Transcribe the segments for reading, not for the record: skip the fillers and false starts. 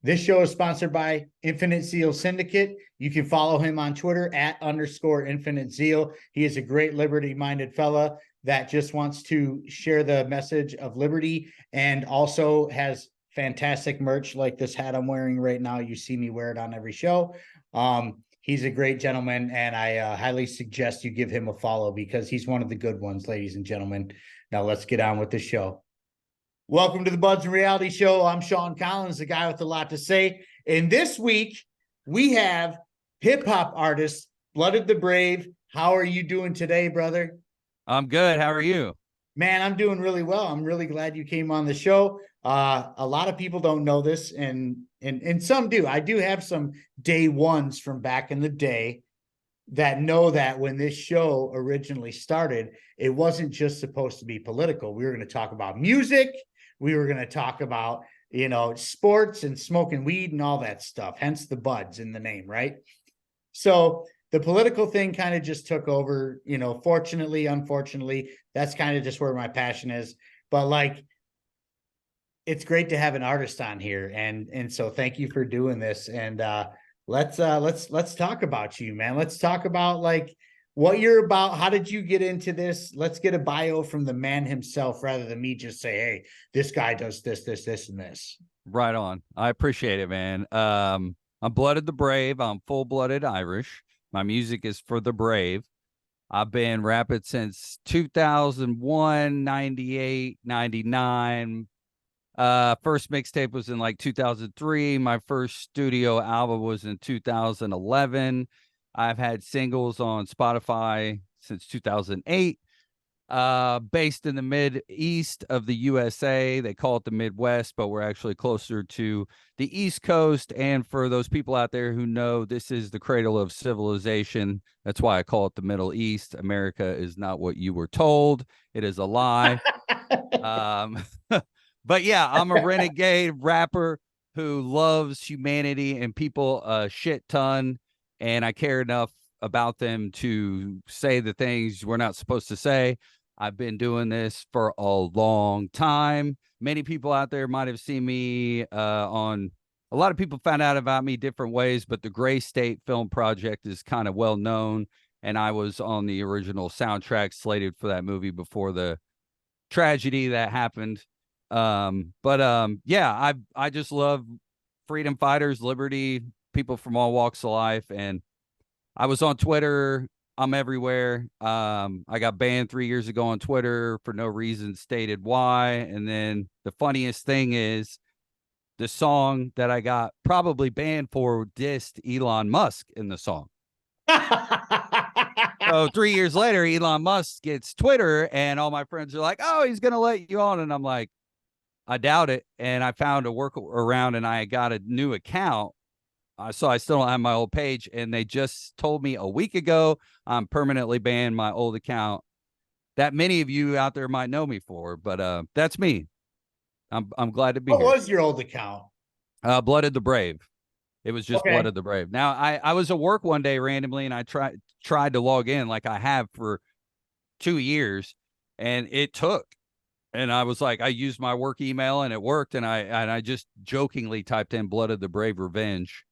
This show is sponsored by Infinite Zeal Syndicate. You can follow him on Twitter @_Infinite Zeal. He is a great liberty-minded fella that just wants to share the message of liberty and also has fantastic merch like this hat I'm wearing right now. You see me wear it on every show. He's a great gentleman, and I highly suggest you give him a follow because he's one of the good ones, ladies and gentlemen. Now let's get on with the show. Welcome to the BudsnReality Show. I'm Sean Collins, the guy with a lot to say. And this week, we have hip-hop artist, Blooded the Brave. How are you doing today, brother? I'm good. How are you? Man, I'm doing really well. I'm really glad you came on the show. A lot of people don't know this, and some do. I do have some day ones from back in the day that know that when this show originally started, it wasn't just supposed to be political. We were going to talk about music. We were going to talk about, sports and smoking weed and all that stuff, hence the Buds in the name, right? So the political thing kind of just took over, fortunately, unfortunately, that's kind of just where my passion is. But it's great to have an artist on here. And so thank you for doing this. And let's talk about you, man. Let's talk about what you're about. How did you get into this? Let's get a bio from the man himself rather than me just say, hey, this guy does this, this, this, and this. Right on. I appreciate it, man. I'm Blooded the Brave. I'm full-blooded Irish. My music is for the brave. I've been rapping since 2001, 98, 99. First mixtape was in 2003. My first studio album was in 2011. I've had singles on Spotify since 2008. Based in the mid-east of the USA. They call it the Midwest, but we're actually closer to the East Coast. And for those people out there who know, this is the cradle of civilization. That's why I call it the Middle East. America is not what you were told. It is a lie. But yeah, I'm a renegade rapper who loves humanity and people a shit ton. And I care enough about them to say the things we're not supposed to say. I've been doing this for a long time. Many people out there might have seen me on, a lot of people found out about me different ways, but the Gray State Film Project is kind of well known. And I was on the original soundtrack slated for that movie before the tragedy that happened. Yeah, I just love freedom fighters, liberty, people from all walks of life. And I was on Twitter. I'm everywhere. I got banned 3 years ago on Twitter for no reason stated why. And then the funniest thing is the song that I got probably banned for dissed Elon Musk in the song. So 3 years later, Elon Musk gets Twitter and all my friends are like, oh, he's going to let you on. And I'm like, I doubt it. And I found a workaround and I got a new account. So I still don't have my old page, and they just told me a week ago I'm permanently banned my old account that many of you out there might know me for, but that's me. I'm glad to be here. What was your old account? Blooded the Brave. It was just Okay. Blooded the Brave. Now I was at work one day randomly, and I tried to log in like I have for 2 years, and it took. And I was like, I used my work email and it worked, and I just jokingly typed in Blooded the Brave Revenge.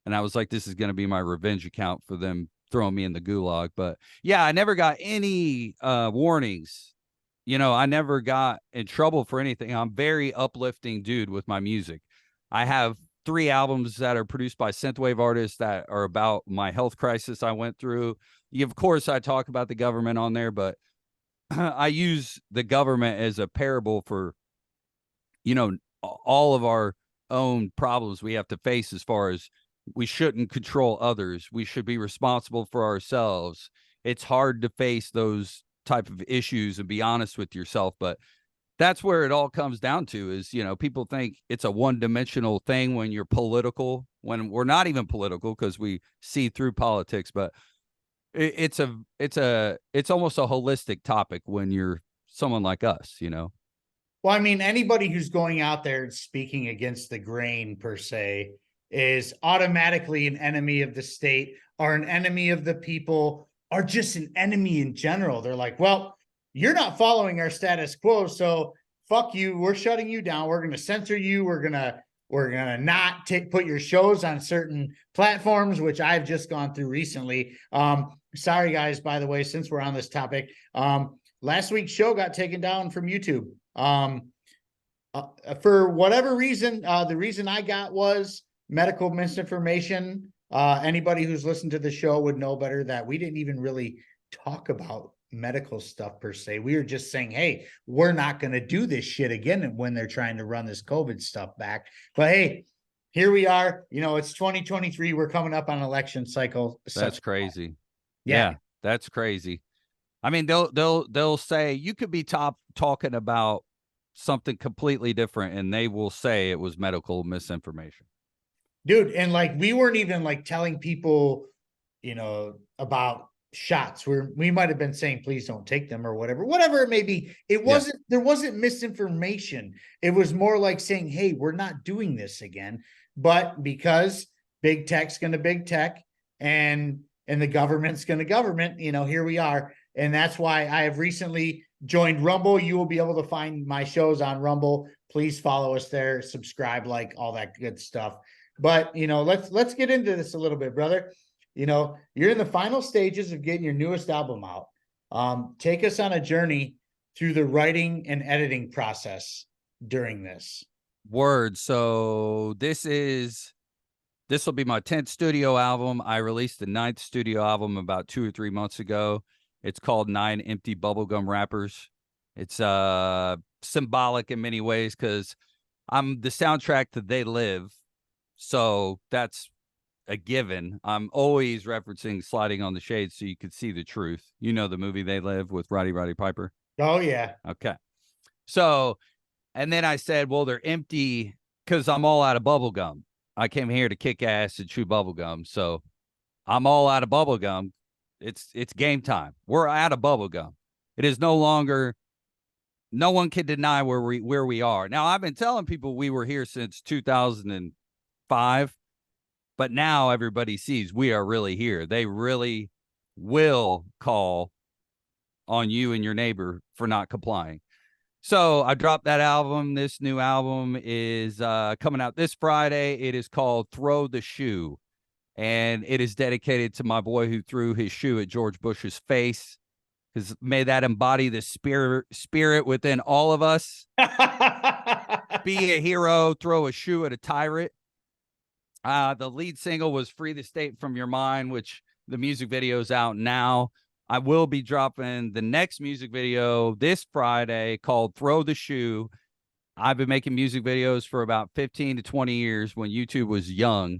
And I was like, this is going to be my revenge account for them throwing me in the gulag. But yeah, I never got any warnings. I never got in trouble for anything. I'm very uplifting dude with my music. I have 3 albums that are produced by synthwave artists that are about my health crisis I went through. Of course, I talk about the government on there, but I use the government as a parable for, all of our own problems we have to face as far as we shouldn't control others. We should be responsible for ourselves. It's hard to face those type of issues and be honest with yourself. But that's where it all comes down to is, people think it's a one-dimensional thing when you're political, when we're not even political because we see through politics. But it's almost a holistic topic when you're someone like us, Well, I mean, anybody who's going out there and speaking against the grain per se is automatically an enemy of the state or an enemy of the people or just an enemy in general. They're like, well, you're not following our status quo, so fuck you. We're shutting you down. We're going to censor you. We're going to We're going to not put your shows on certain platforms, which I've just gone through recently. Sorry, guys, by the way, since we're on this topic, last week's show got taken down from YouTube. For whatever reason, the reason I got was medical misinformation. Anybody who's listened to the show would know better that we didn't even really talk about medical stuff per se. We were just saying, hey, we're not going to do this shit again when they're trying to run this COVID stuff back. But hey, here we are. You know, it's 2023. We're coming up on election cycle. That's crazy. Yeah, that's crazy. I mean, they'll say you could be talking about something completely different, and they will say it was medical misinformation. Dude, and like we weren't even like telling people, you know, about shots where we might have been saying please don't take them or whatever it may be. It wasn't there wasn't misinformation. It was more like saying, hey, we're not doing this again. But because big tech's going to big tech and the government's going to government, you know, here we are. And that's why I have recently joined Rumble. You will be able to find my shows on Rumble. Please follow us there, subscribe, like all that good stuff. But, you know, let's get into this a little bit, brother. You know, you're in the final stages of getting your newest album out. Take us on a journey through the writing and editing process during this. Word. So this will be my 10th studio album. I released the 9th studio album about 2 or 3 months ago. It's called 9 Empty Bubblegum Wrappers. It's symbolic in many ways because I'm the soundtrack to They Live. So that's a given. I'm always referencing Sliding on the Shades so you could see the truth. You know the movie They Live with Roddy Piper? Oh, yeah. Okay. So, and then I said, well, they're empty because I'm all out of bubble gum. I came here to kick ass and chew bubble gum. So I'm all out of bubble gum. It's game time. We're out of bubble gum. It is no longer, no one can deny where we are. Now, I've been telling people we were here since 2005, but now everybody sees we are really here. They really will call on you and your neighbor for not complying. So I dropped that album. This new album is coming out this Friday. It is called Throw the Shoe, and it is dedicated to my boy who threw his shoe at George Bush's face, because may that embody the spirit within all of us. Be a hero, throw a shoe at a tyrant. The lead single was Free the State from Your Mind, which the music video is out now. I will be dropping the next music video this Friday called Throw the Shoe. I've been making music videos for about 15 to 20 years when YouTube was young,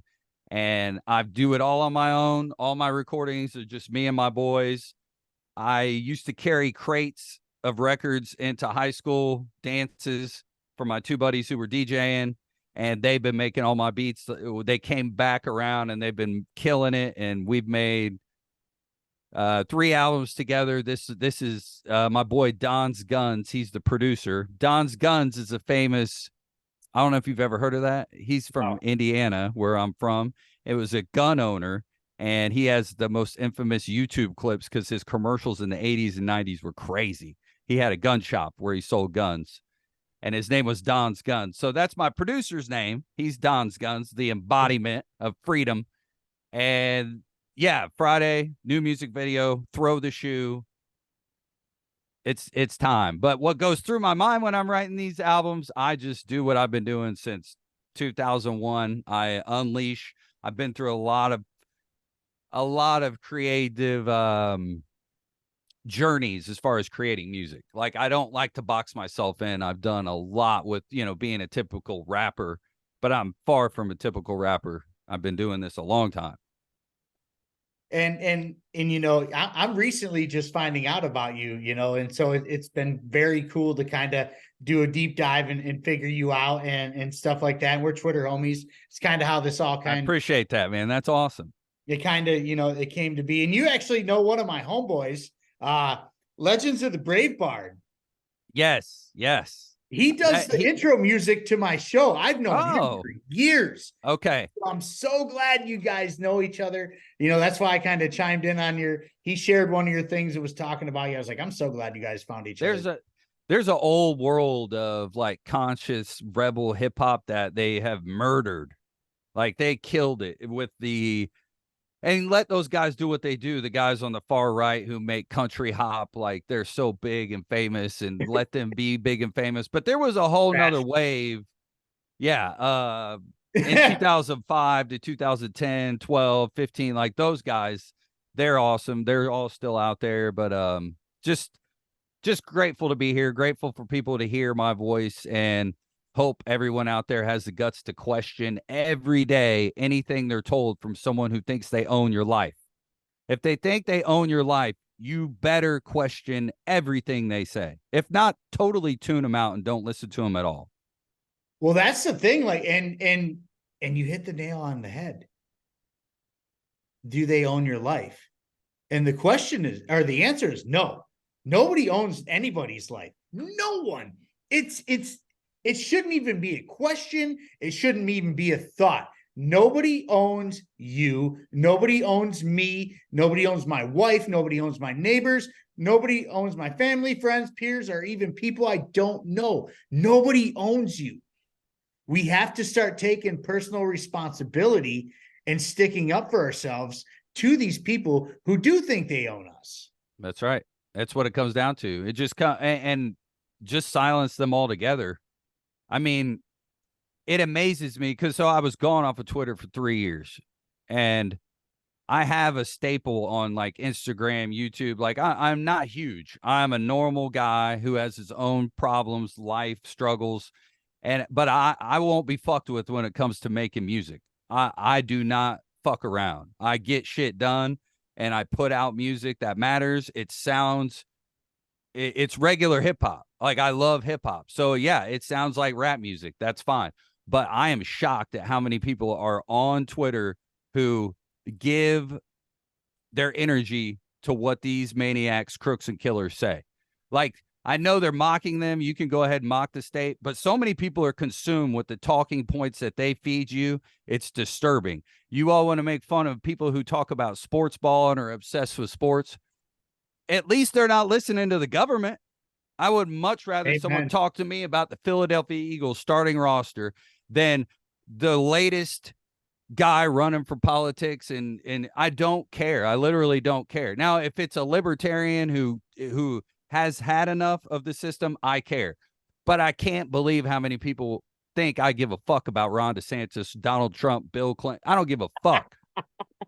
and I do it all on my own. All my recordings are just me and my boys. I used to carry crates of records into high school dances for my two buddies who were DJing, and they've been making all my beats. They came back around and they've been killing it, and we've made 3 albums together. This is my boy Don's Guns. He's the producer. Don's Guns is a famous, I don't know if you've ever heard of that. He's from Indiana, where I'm from. It was a gun owner, and he has the most infamous YouTube clips because his commercials in the 80s and 90s were crazy. He had a gun shop where he sold guns, and his name was Don's Guns. So that's my producer's name. He's Don's Guns, the embodiment of freedom. And yeah, Friday, new music video, Throw the Shoe. It's time. But what goes through my mind when I'm writing these albums, I just do what I've been doing since 2001. I unleash. I've been through a lot of creative journeys as far as creating music. Like, I don't like to box myself in. I've done a lot with, being a typical rapper, but I'm far from a typical rapper. I've been doing this a long time. And I'm recently just finding out about you, and so it's been very cool to kind of do a deep dive and figure you out and stuff like that. And we're Twitter homies. It's kind of how this all I appreciate that, man. That's awesome. It kind of, it came to be. And you actually know one of my homeboys, Legends of the Brave Bard. Yes. He does the intro music to my show. I've known him for years. Okay. So I'm so glad you guys know each other. That's why I kind of chimed in on he shared one of your things that was talking about you. I was like, I'm so glad you guys found each other. There's an old world of like conscious rebel hip hop that they have murdered. Like they killed it with the, and let those guys do what they do. The guys on the far right who make country hop, like they're so big and famous, and let them be big and famous. But there was a whole nother wave. Yeah. In 2005 to 2010, 12, 15, like those guys, they're awesome. They're all still out there, but just grateful to be here, grateful for people to hear my voice, and hope everyone out there has the guts to question every day anything they're told from someone who thinks they own your life. If they think they own your life, you better question everything they say. If not, totally tune them out and don't listen to them at all. Well, that's the thing. Like, and you hit the nail on the head. Do they own your life? And the question is, or the answer is no. Nobody owns anybody's life. No one. It shouldn't even be a question. It shouldn't even be a thought. Nobody owns you. Nobody owns me. Nobody owns my wife. Nobody owns my neighbors. Nobody owns my family, friends, peers, or even people I don't know. Nobody owns you. We have to start taking personal responsibility and sticking up for ourselves to these people who do think they own us. That's right. That's what it comes down to. It just and just silence them altogether. I mean, it amazes me because so I was gone off of Twitter for 3 years, and I have a staple on like Instagram, YouTube. Like I'm not huge. I'm a normal guy who has his own problems, life struggles, but I won't be fucked with when it comes to making music. I do not fuck around. I get shit done, and I put out music that matters. It's regular hip hop. Like I love hip hop. So yeah, it sounds like rap music. That's fine. But I am shocked at how many people are on Twitter who give their energy to what these maniacs, crooks, and killers say. Like, I know they're mocking them. You can go ahead and mock the state, but so many people are consumed with the talking points that they feed you. It's disturbing. You all want to make fun of people who talk about sports ball and are obsessed with sports. At least they're not listening to the government. I would much rather someone talk to me about the Philadelphia Eagles starting roster than the latest guy running for politics, and I don't care. I literally don't care. Now, if it's a libertarian who has had enough of the system, I care. But I can't believe how many people think I give a fuck about Ron DeSantis, Donald Trump, Bill Clinton. I don't give a fuck.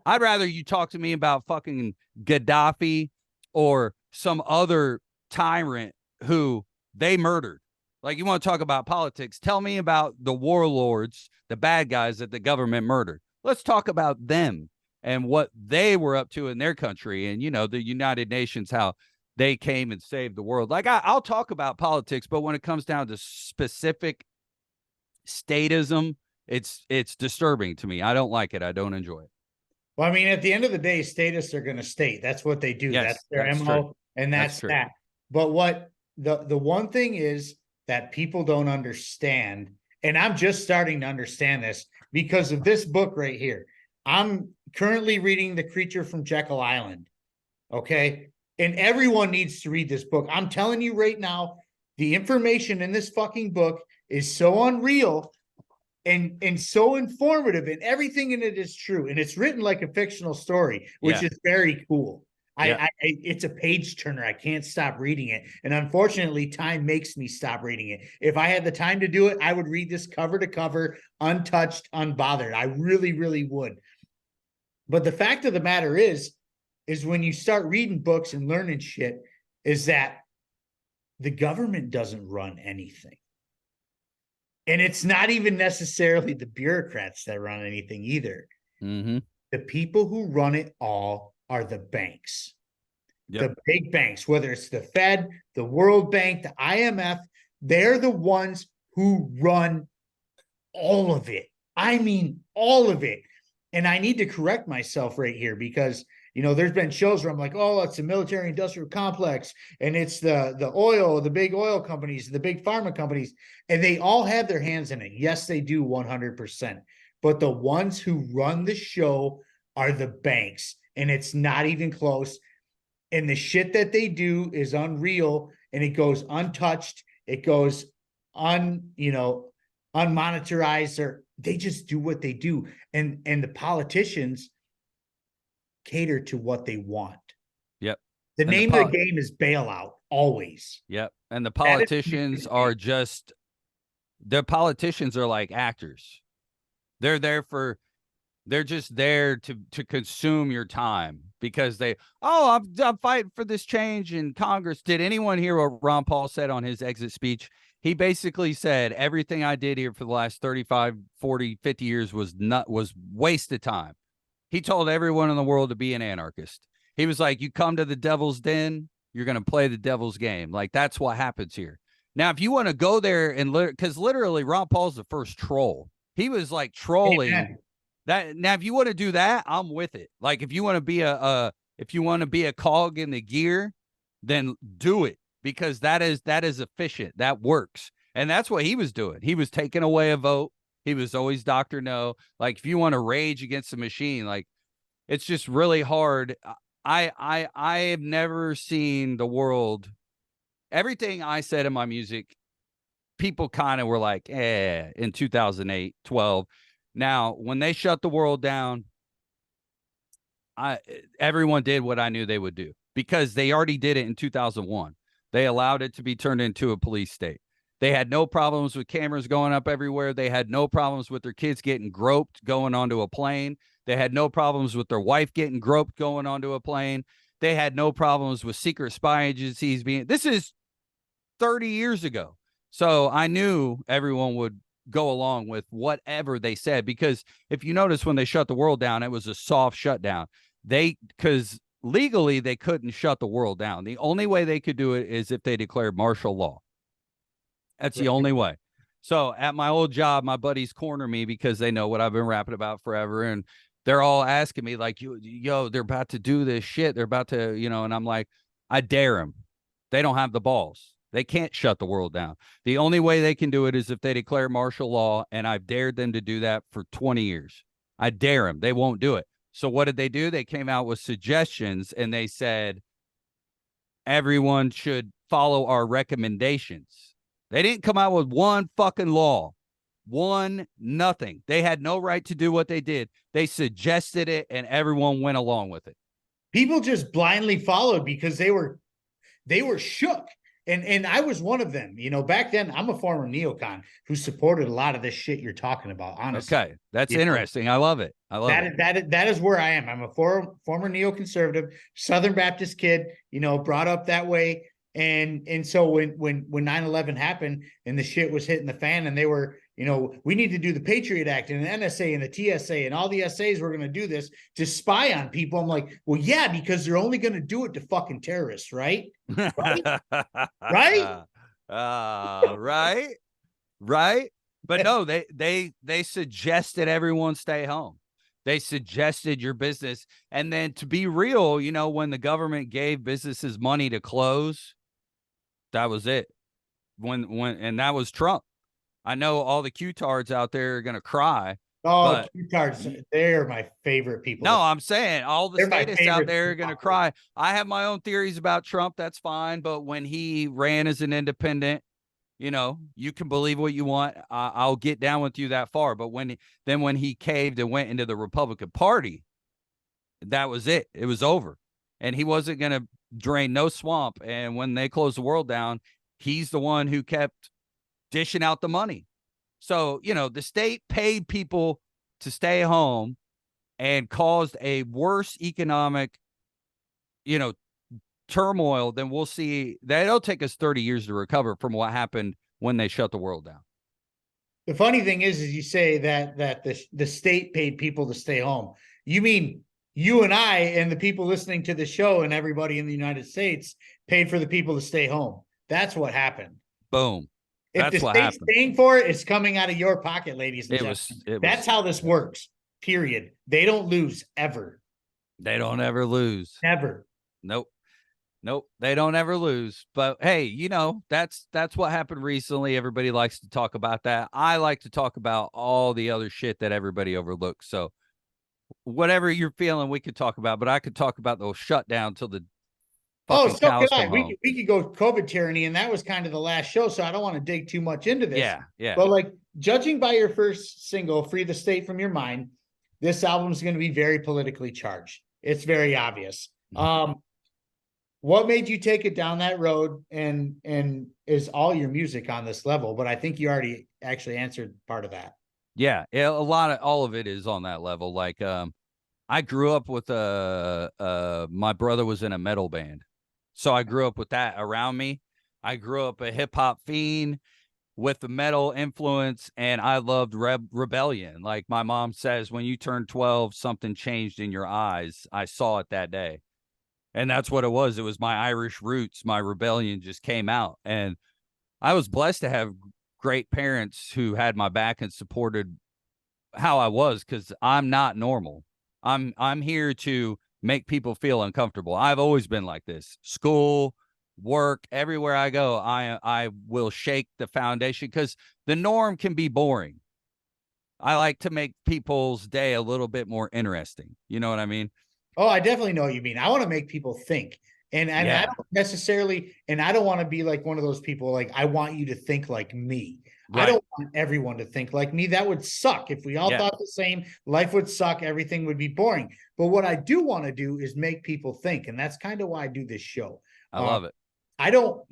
I'd rather you talk to me about fucking Gaddafi or some other tyrant who they murdered. Like, you want to talk about politics? Tell me about the warlords, the bad guys that the government murdered. Let's talk about them and what they were up to in their country. And, you know, the United Nations, how they came and saved the world. Like, I'll talk about politics, but when it comes down to specific statism, it's disturbing to me. I don't like it. I don't enjoy it. Well, I mean, at the end of the day, statists are going to state. That's what they do. Yes, that's their MO, true. and that's that. But what the one thing is that people don't understand, and I'm just starting to understand this because of this book right here. I'm currently reading The Creature from Jekyll Island. Okay. And everyone needs to read this book. I'm telling you right now, the information in this fucking book is so unreal and so informative, and everything in it is true. And it's written like a fictional story, which is very cool. I it's a page turner. I can't stop reading it. And unfortunately, time makes me stop reading it. If I had the time to do it, I would read this cover to cover, untouched, unbothered. I really, really would. But the fact of the matter is when you start reading books and learning shit, is that the government doesn't run anything. And it's not even necessarily the bureaucrats that run anything either. Mm-hmm. The people who run it all are the banks. The big banks, whether it's the Fed, the World Bank, the IMF, they're the ones who run all of it. I mean, all of it. And I need to correct myself right here because, you know, there's been shows where I'm like, oh, it's a military industrial complex, and it's the oil, the big oil companies, the big pharma companies, and they all have their hands in it. Yes, they do 100%. But the ones who run the show are the banks, and it's not even close. And the shit that they do is unreal. and it goes untouched. It goes unmonitorized, or they just do what they do. And the politicians cater to what they want. Yep. The And name of the game is bailout, always. Yep. And the politicians are just, the politicians are like actors. They're just there to consume your time because I'm fighting for this change in Congress. Did anyone hear what Ron Paul said on his exit speech? He basically said, everything I did here for the last 35, 40, 50 years was wasted time. He told everyone in the world to be an anarchist. He was like, you come to the devil's den, you're going to play the devil's game. Like, that's what happens here. Now, if you want to go there and because literally Ron Paul's the first troll. He was like trolling. Amen. That now, if you want to do that, I'm with it. Like, if you want to be a cog in the gear, then do it, because that is efficient. That works. And that's what he was doing. He was taking away a vote. He was always Dr. No. Like, if you want to rage against the machine, like, it's just really hard. I have never seen the world. Everything I said in my music, people kind of were like, in 2008, 12. Now, when they shut the world down, everyone did what I knew they would do, because they already did it in 2001. They allowed it to be turned into a police state. They had no problems with cameras going up everywhere. They had no problems with their kids getting groped going onto a plane. They had no problems with their wife getting groped going onto a plane. They had no problems with secret spy agencies being. This is 30 years ago. So I knew everyone would go along with whatever they said, because if you notice, when they shut the world down, it was a soft shutdown. Because legally they couldn't shut the world down. The only way they could do it is if they declared martial law. That's the only way. So at my old job, my buddies corner me because they know what I've been rapping about forever. And they're all asking me like, yo, they're about to do this shit. They're about to, and I'm like, I dare them. They don't have the balls. They can't shut the world down. The only way they can do it is if they declare martial law, and I've dared them to do that for 20 years. I dare them. They won't do it. So what did they do? They came out with suggestions, and they said everyone should follow our recommendations. They didn't come out with one fucking law. Nothing. They had no right to do what they did. They suggested it, and everyone went along with it. People just blindly followed because they were shook. And I was one of them. Back then, I'm a former neocon who supported a lot of this shit you're talking about, honestly. Okay, that's interesting. I love it. I love it. That is where I am. I'm a former neoconservative, Southern Baptist kid, brought up that way. And so when 9/11 happened and the shit was hitting the fan, and they were, we need to do the Patriot Act and the NSA and the TSA and all the SAs, we're going to do this to spy on people. I'm like, well, yeah, because they're only going to do it to fucking terrorists, right? Right? Right. Right. But no, they suggested everyone stay home. They suggested your business. And then, to be real, when the government gave businesses money to close, that was it. And that was Trump. I know all the Q-tards out there are going to cry. Oh, Q-tards, they're my favorite people. No, I'm saying all the statists out there are going to cry. I have my own theories about Trump. That's fine. But when he ran as an independent, you can believe what you want. I'll get down with you that far. But when he caved and went into the Republican Party, that was it. It was over. And he wasn't going to drain no swamp. And when they closed the world down, he's the one who kept dishing out the money. So, the state paid people to stay home and caused a worse economic, turmoil than we'll see. That'll take us 30 years to recover from what happened when they shut the world down. The funny thing is you say that the state paid people to stay home. You mean you and I and the people listening to the show and everybody in the United States paid for the people to stay home. That's what happened. Boom. If the state's paying for it, it's coming out of your pocket, ladies and gentlemen. That's how this works, period. They don't lose, ever. They don't ever lose. Never. Nope. They don't ever lose. But hey, that's what happened recently. Everybody likes to talk about that. I like to talk about all the other shit that everybody overlooks. So whatever you're feeling, we could talk about, but I could talk about the shutdown till the Oh, fucking so could cows I. come home. We could go COVID tyranny, and that was kind of the last show, so I don't want to dig too much into this. Yeah, yeah. But like judging by your first single, "Free the State from Your Mind," this album is going to be very politically charged. It's very obvious. What made you take it down that road, and is all your music on this level? But I think you already actually answered part of that. Yeah, all of it is on that level. Like, I grew up with my brother was in a metal band. So I grew up with that around me. I grew up a hip hop fiend with the metal influence, and I loved rebellion. Like my mom says, when you turned 12, something changed in your eyes. I saw it that day. And that's what it was. It was my Irish roots. My rebellion just came out. And I was blessed to have great parents who had my back and supported how I was, because I'm not normal. I'm here to make people feel uncomfortable. I've always been like this. School, work, everywhere I go, I will shake the foundation, because the norm can be boring. I like to make people's day a little bit more interesting. You know what I mean? Oh, I definitely know what you mean. I want to make people think. And I Yeah. don't necessarily, and I don't want to be like one of those people, like, I want you to think like me. I Right. don't want everyone to think like me. That would suck. If we all Yeah. thought the same, life would suck. Everything would be boring. But what I do want to do is make people think. And that's kind of why I do this show. I love it. I don't,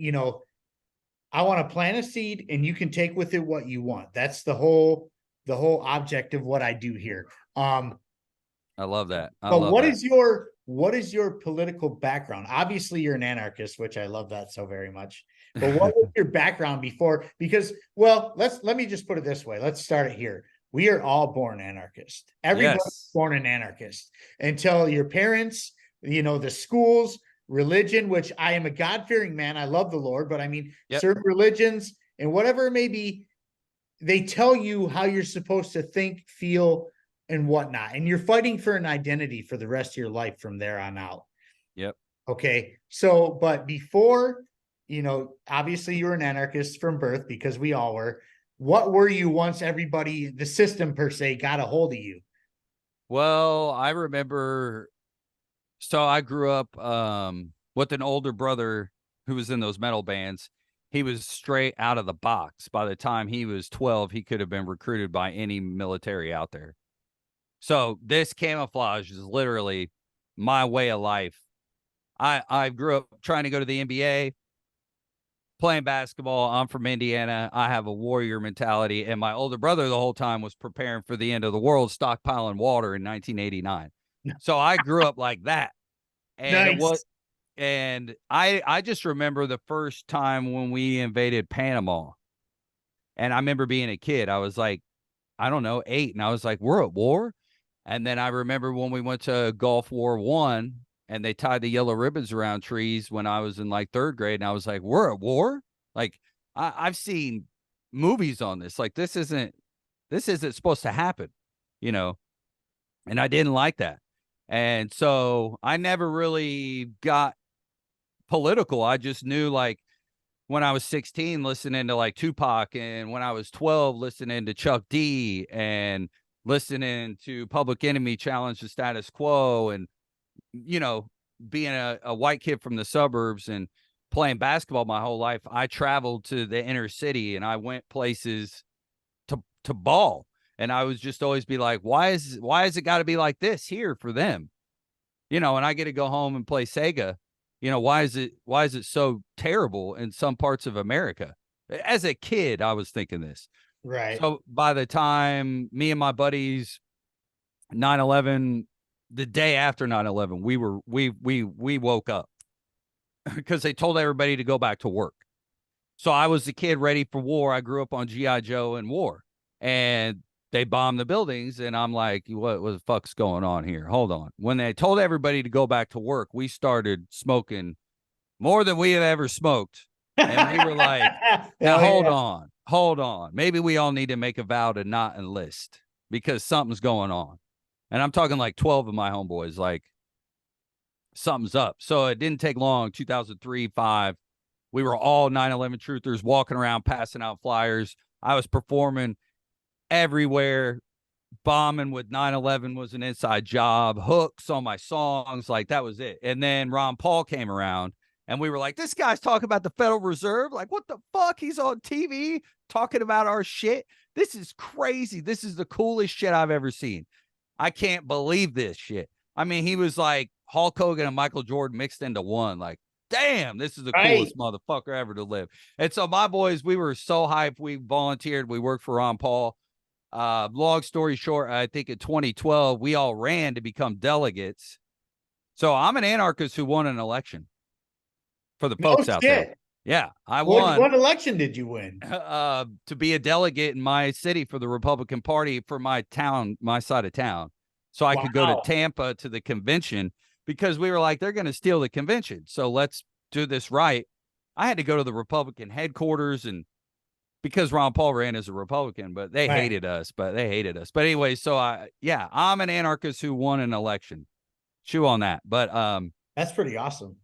I want to plant a seed, and you can take with it what you want. That's the whole object of what I do here. I love that. I But love what that. is your political background? Obviously, you're an anarchist, which I love that so very much. But what was your background before? Because, well, let me just put it this way. Let's start it here. We are all born anarchists. Everybody's Yes. born an anarchist until your parents, the schools, religion, which I am a God-fearing man. I love the Lord, but I mean, Yep. certain religions and whatever it may be, they tell you how you're supposed to think, feel, and whatnot. And you're fighting for an identity for the rest of your life from there on out. Yep. Okay. So, but before, obviously you were an anarchist from birth, because we all were. What were you once everybody, the system per se, got a hold of you? Well, I remember, so I grew up with an older brother who was in those metal bands. He was straight out of the box. By the time he was 12, he could have been recruited by any military out there. So this camouflage is literally my way of life. I grew up trying to go to the NBA, playing basketball. I'm from Indiana. I have a warrior mentality. And my older brother the whole time was preparing for the end of the world, stockpiling water in 1989. So I grew up like that. And Nice. it was, and I just remember the first time when we invaded Panama. And I remember being a kid. I was like, I don't know, 8. And I was like, we're at war. And then I remember when we went to Gulf War I, and they tied the yellow ribbons around trees when I was in like 3rd grade. And I was like, we're at war? Like, I've seen movies on this. Like, this isn't supposed to happen, and I didn't like that. And so I never really got political. I just knew, like, when I was 16, listening to like Tupac, and when I was 12, listening to Chuck D, and listening to Public Enemy challenge the status quo, and being a white kid from the suburbs and playing basketball my whole life, I traveled to the inner city, and I went places to ball. And I was just always be like, why is it got to be like this here for them? And I get to go home and play Sega. Why is it so terrible in some parts of America? As a kid, I was thinking this. Right. So by the time me and my buddies, 9/11, the day after 9/11, we woke up because they told everybody to go back to work. So I was the kid ready for war. I grew up on G.I. Joe and war, and they bombed the buildings. And I'm like, what the fuck's going on here? Hold on. When they told everybody to go back to work, we started smoking more than we have ever smoked. And we were like, now hold on. Maybe we all need to make a vow to not enlist, because something's going on. And I'm talking like 12 of my homeboys, like, something's up. So it didn't take long. 2003, 5, we were all 9/11 truthers walking around, passing out flyers. I was performing everywhere. Bombing with 9/11 was an inside job. Hooks on my songs, like, that was it. And then Ron Paul came around, And we were like, this guy's talking about the Federal Reserve. Like, what the fuck? He's on TV talking about our shit. This is crazy. This is the coolest shit I've ever seen. I can't believe this shit. I mean, he was like Hulk Hogan and Michael Jordan mixed into one. Like, damn, this is the coolest motherfucker ever to live. And so my boys, we were so hyped. We volunteered. We worked for Ron Paul. Long story short, I think in 2012, we all ran to become delegates. So I'm an anarchist who won an election for the folks out there. Yeah, I won. What election did you win? To be a delegate in my city for the Republican Party for my town, my side of town. So I could go to Tampa to the convention because we were like, they're going to steal the convention. So let's do this right. I had to go to the Republican headquarters and because Ron Paul ran as a Republican, but they hated us, But anyway, so I'm an anarchist who won an election. Chew on that. But that's pretty awesome.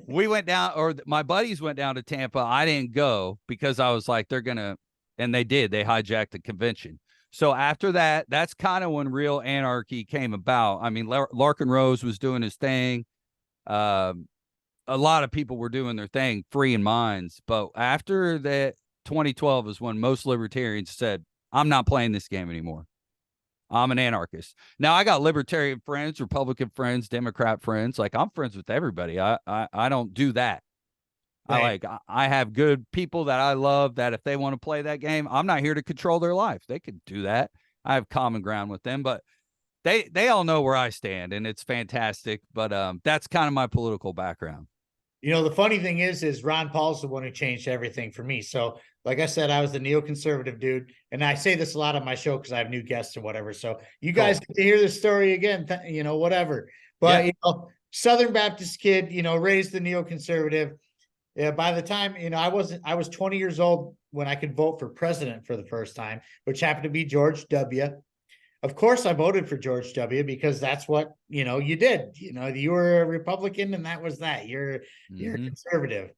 We went down, or my buddies went down to Tampa. I didn't go because I was like, they're going to, and they did. They hijacked the convention. So after that, that's kind of when real anarchy came about. I mean, Larkin Rose was doing his thing. A lot of people were doing their thing, freeing minds. But after that, 2012 is when most libertarians said, I'm not playing this game anymore. I'm an anarchist. Now I got libertarian friends, Republican friends, Democrat friends. Like I'm friends with everybody. I don't do that. Right. I have good people that I love that if they want to play that game, I'm not here to control their life. They can do that. I have common ground with them, but they all know where I stand and it's fantastic. But that's kind of my political background. You know, the funny thing is Ron Paul's the one who changed everything for me. So like I said, I was the neoconservative dude. And I say this a lot on my show because I have new guests or whatever. So you guys get to hear this story again, you know, whatever. But, you know, Southern Baptist kid, you know, raised the neoconservative. Yeah, by the time, you know, I was 20 years old when I could vote for president for the first time, which happened to be George W. Of course, I voted for George W. because that's what, you know, you did. You know, you were a Republican and that was that. You're a conservative.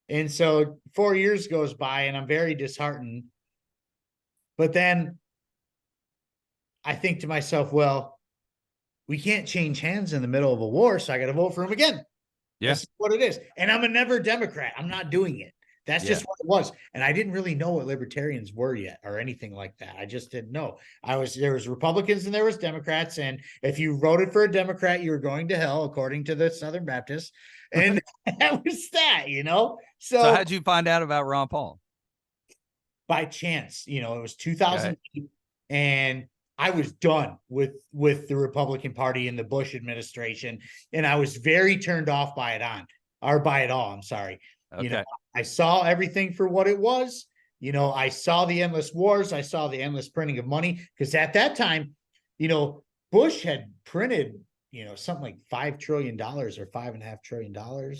And so 4 years goes by and I'm very disheartened. But then I think to myself, well, we can't change hands in the middle of a war, so I got to vote for him again. Yeah. That's what it is. And I'm a never Democrat. I'm not doing it. That's just what it was. And I didn't really know what libertarians were yet or anything like that. I just didn't know. There was Republicans and there was Democrats. And if you voted for a Democrat, you were going to hell, according to the Southern Baptists. And that was that, you know? So how'd you find out about Ron Paul? By chance, you know, it was 2008 and I was done with the Republican Party and the Bush administration. And I was very turned off by it all. I'm sorry. Okay. You know, I saw everything for what it was. You know, I saw the endless wars. I saw the endless printing of money. Because at that time, you know, Bush had printed, you know, something like $5 trillion or $5.5 trillion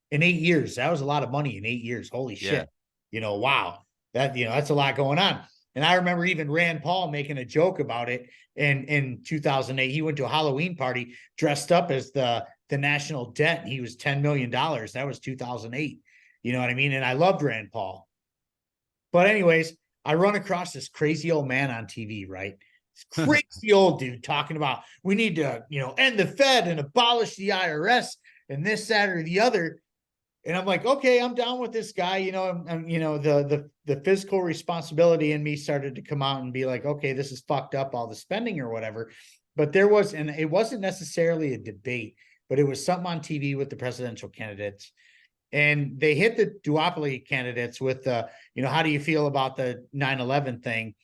in 8 years. That was a lot of money in 8 years. Holy shit. You know, wow. That, you know, that's a lot going on. And I remember even Rand Paul making a joke about it in 2008. He went to a Halloween party dressed up as the national debt. And he was $10 million. That was 2008. You know what I mean? And I loved Rand Paul. But anyways, I run across this crazy old man on TV, right? This crazy old dude talking about we need to, you know, end the Fed and abolish the IRS and this, that, or the other. And I'm like, okay, I'm down with this guy. You know, you know, the fiscal responsibility in me started to come out and be like, okay, this is fucked up, all the spending or whatever. But and it wasn't necessarily a debate, but it was something on TV with the presidential candidates. And they hit the duopoly candidates with you know, how do you feel about the 9/11 thing?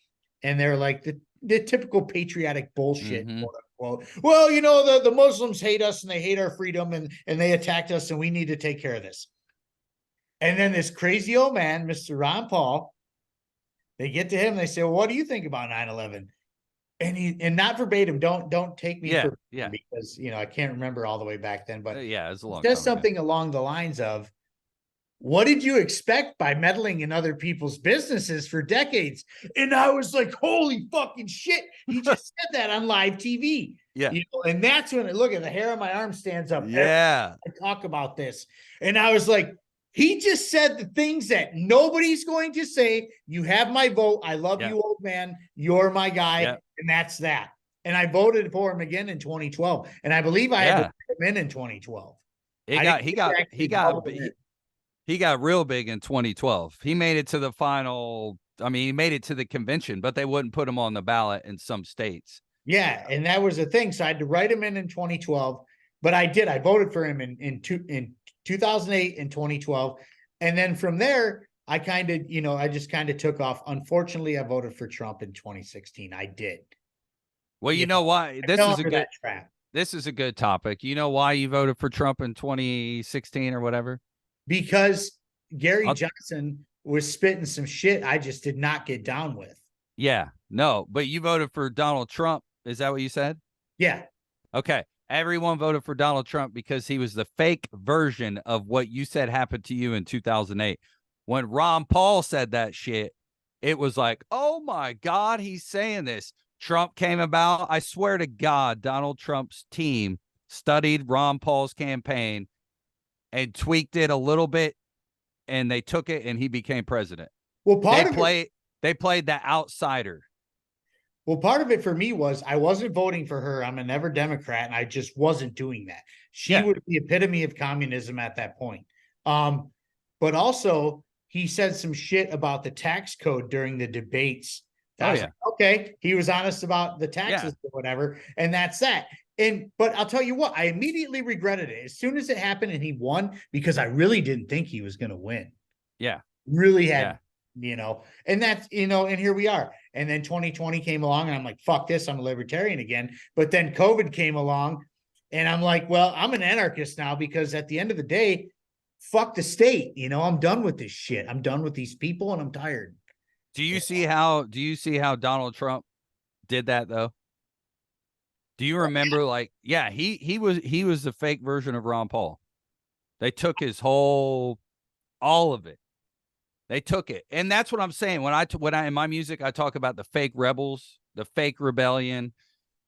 And they're like the typical patriotic bullshit, quote unquote. Well, you know, the Muslims hate us and they hate our freedom and they attacked us and we need to take care of this. And then this crazy old man, Mr. Ron Paul, they get to him and they say, well, what do you think about 9/11? And not verbatim, don't take me for because, you know, I can't remember all the way back then, but it's a long time. Just something along the lines of, what did you expect by meddling in other people's businesses for decades? And I was like, holy fucking shit. He just said that on live TV. Yeah. You know, and that's when look at the hair on my arm stands up. Yeah. I talk about this. And I was like, he just said the things that nobody's going to say. You have my vote. I love you, old man. You're my guy. And that's that. And I voted for him again in 2012. And I believe I had to put him in 2012. It I got didn't he think they got he actually got bubbled him in. he got real big in 2012. He made it to the final. I mean, he made it to the convention, but they wouldn't put him on the ballot in some states. Yeah, and that was the thing. So I had to write him in 2012, but I did. I voted for him in 2008 and 2012, and then from there, I kind of, I just kind of took off. Unfortunately, I voted for Trump in 2016. I did. Well, you You know why? I fell under that trap This is a good topic. You know why you voted for Trump in 2016 or whatever? because Gary I'll, Johnson was spitting some shit I just did not get down with. yeah, no, but you voted for Donald Trump. Is that what you said? Yeah. Okay. Everyone voted for Donald Trump because he was the fake version of what you said happened to you in 2008. When Ron Paul said that shit, it was like, oh my God, he's saying this. Trump came about. I swear to God, Donald Trump's team studied Ron Paul's campaign and tweaked it a little bit, and they took it, and he became president. Well, They played the outsider. Part of it for me was I wasn't voting for her. I'm a never Democrat, and I just wasn't doing that. She Yeah. was the epitome of communism at that point. But also he said some shit about the tax code during the debates. I was like, okay, he was honest about the taxes or whatever, and that's that. But I'll tell you what, I immediately regretted it as soon as it happened and he won because I really didn't think he was going to win. Yeah. Really had, and that's, and here we are. And then 2020 came along and I'm like, fuck this, I'm a libertarian again. But then COVID came along and I'm like, well, I'm an anarchist now because at the end of the day, fuck the state. I'm done with this shit. I'm done with these people and I'm tired. Do you see how Donald Trump did that though? Do you remember he was the fake version of Ron Paul. They took his all of it. They took it. And that's what I'm saying. When I in my music I talk about the fake rebels, the fake rebellion.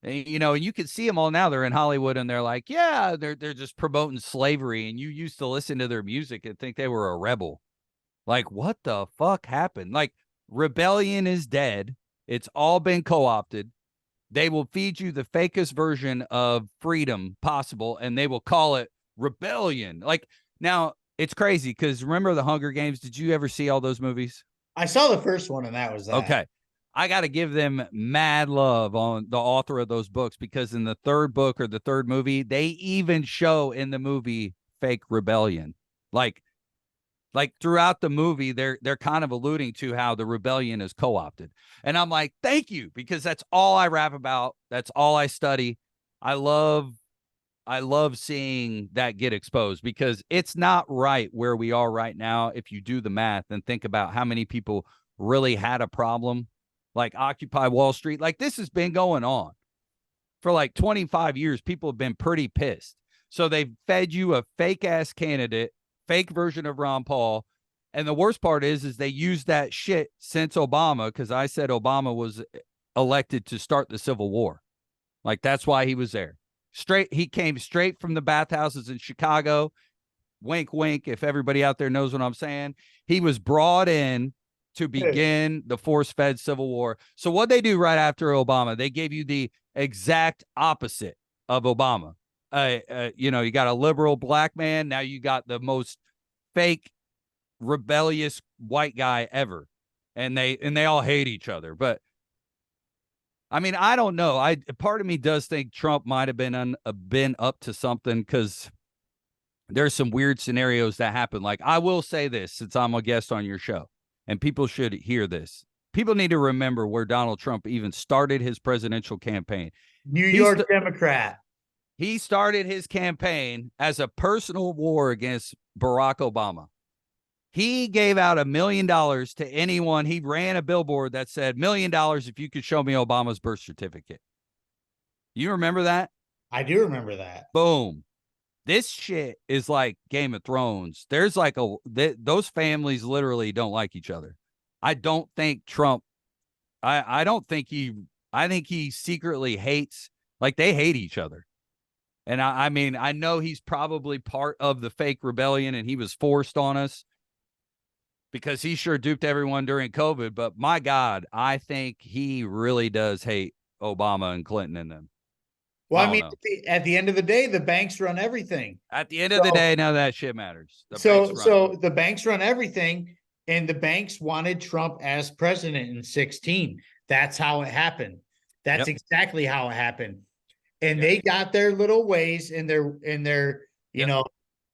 And, and you can see them all now. They're in Hollywood and they're like, yeah, they're just promoting slavery, and you used to listen to their music and think they were a rebel. Like, what the fuck happened? Like, rebellion is dead. It's all been co-opted. They will feed you the fakest version of freedom possible, and they will call it rebellion. Like, now it's crazy because remember the Hunger Games? Did you ever see all those movies? I saw the first one, and that was that. Okay. I got to give them mad love on the author of those books, because in the third book or the third movie, they even show in the movie fake rebellion. Like throughout the movie, they're kind of alluding to how the rebellion is co-opted. And I'm like, thank you, because that's all I rap about. That's all I study. I love seeing that get exposed, because it's not right where we are right now. If you do the math and think about how many people really had a problem, like Occupy Wall Street, like this has been going on for like 25 years. People have been pretty pissed. So they fed you a fake ass candidate, fake version of Ron Paul. And the worst part is they used that shit since Obama, because I said Obama was elected to start the Civil War. Like, that's why he was there. He came straight from the bathhouses in Chicago. Wink, wink, if everybody out there knows what I'm saying. He was brought in to begin the force-fed Civil War. So what they do right after Obama, they gave you the exact opposite of Obama. You got a liberal black man. Now you got the most fake, rebellious white guy ever. And they all hate each other. But I mean, I don't know. Part of me does think Trump might have been up to something, because there's some weird scenarios that happen. Like, I will say this, since I'm a guest on your show, and people should hear this. People need to remember where Donald Trump even started his presidential campaign. New York Democrat. He started his campaign as a personal war against Barack Obama. He gave out $1 million to anyone. He ran a billboard that said $1 million if you could show me Obama's birth certificate. You remember that? I do remember that. Boom. This shit is like Game of Thrones. There's like those families literally don't like each other. I don't think Trump, I think he secretly hates, like, they hate each other. And I mean, I know he's probably part of the fake rebellion and he was forced on us, because he sure duped everyone during COVID. But my God, I think he really does hate Obama and Clinton and them. Well, I I don't mean, know. at the end of the day, the banks run everything. At the end of the day, none of that shit matters. The So, banks run it. so the banks run everything, and the banks wanted Trump as president in 16. That's how it happened. That's Yep. exactly how it happened. And Yep. they got their little ways in their, you Yep. know,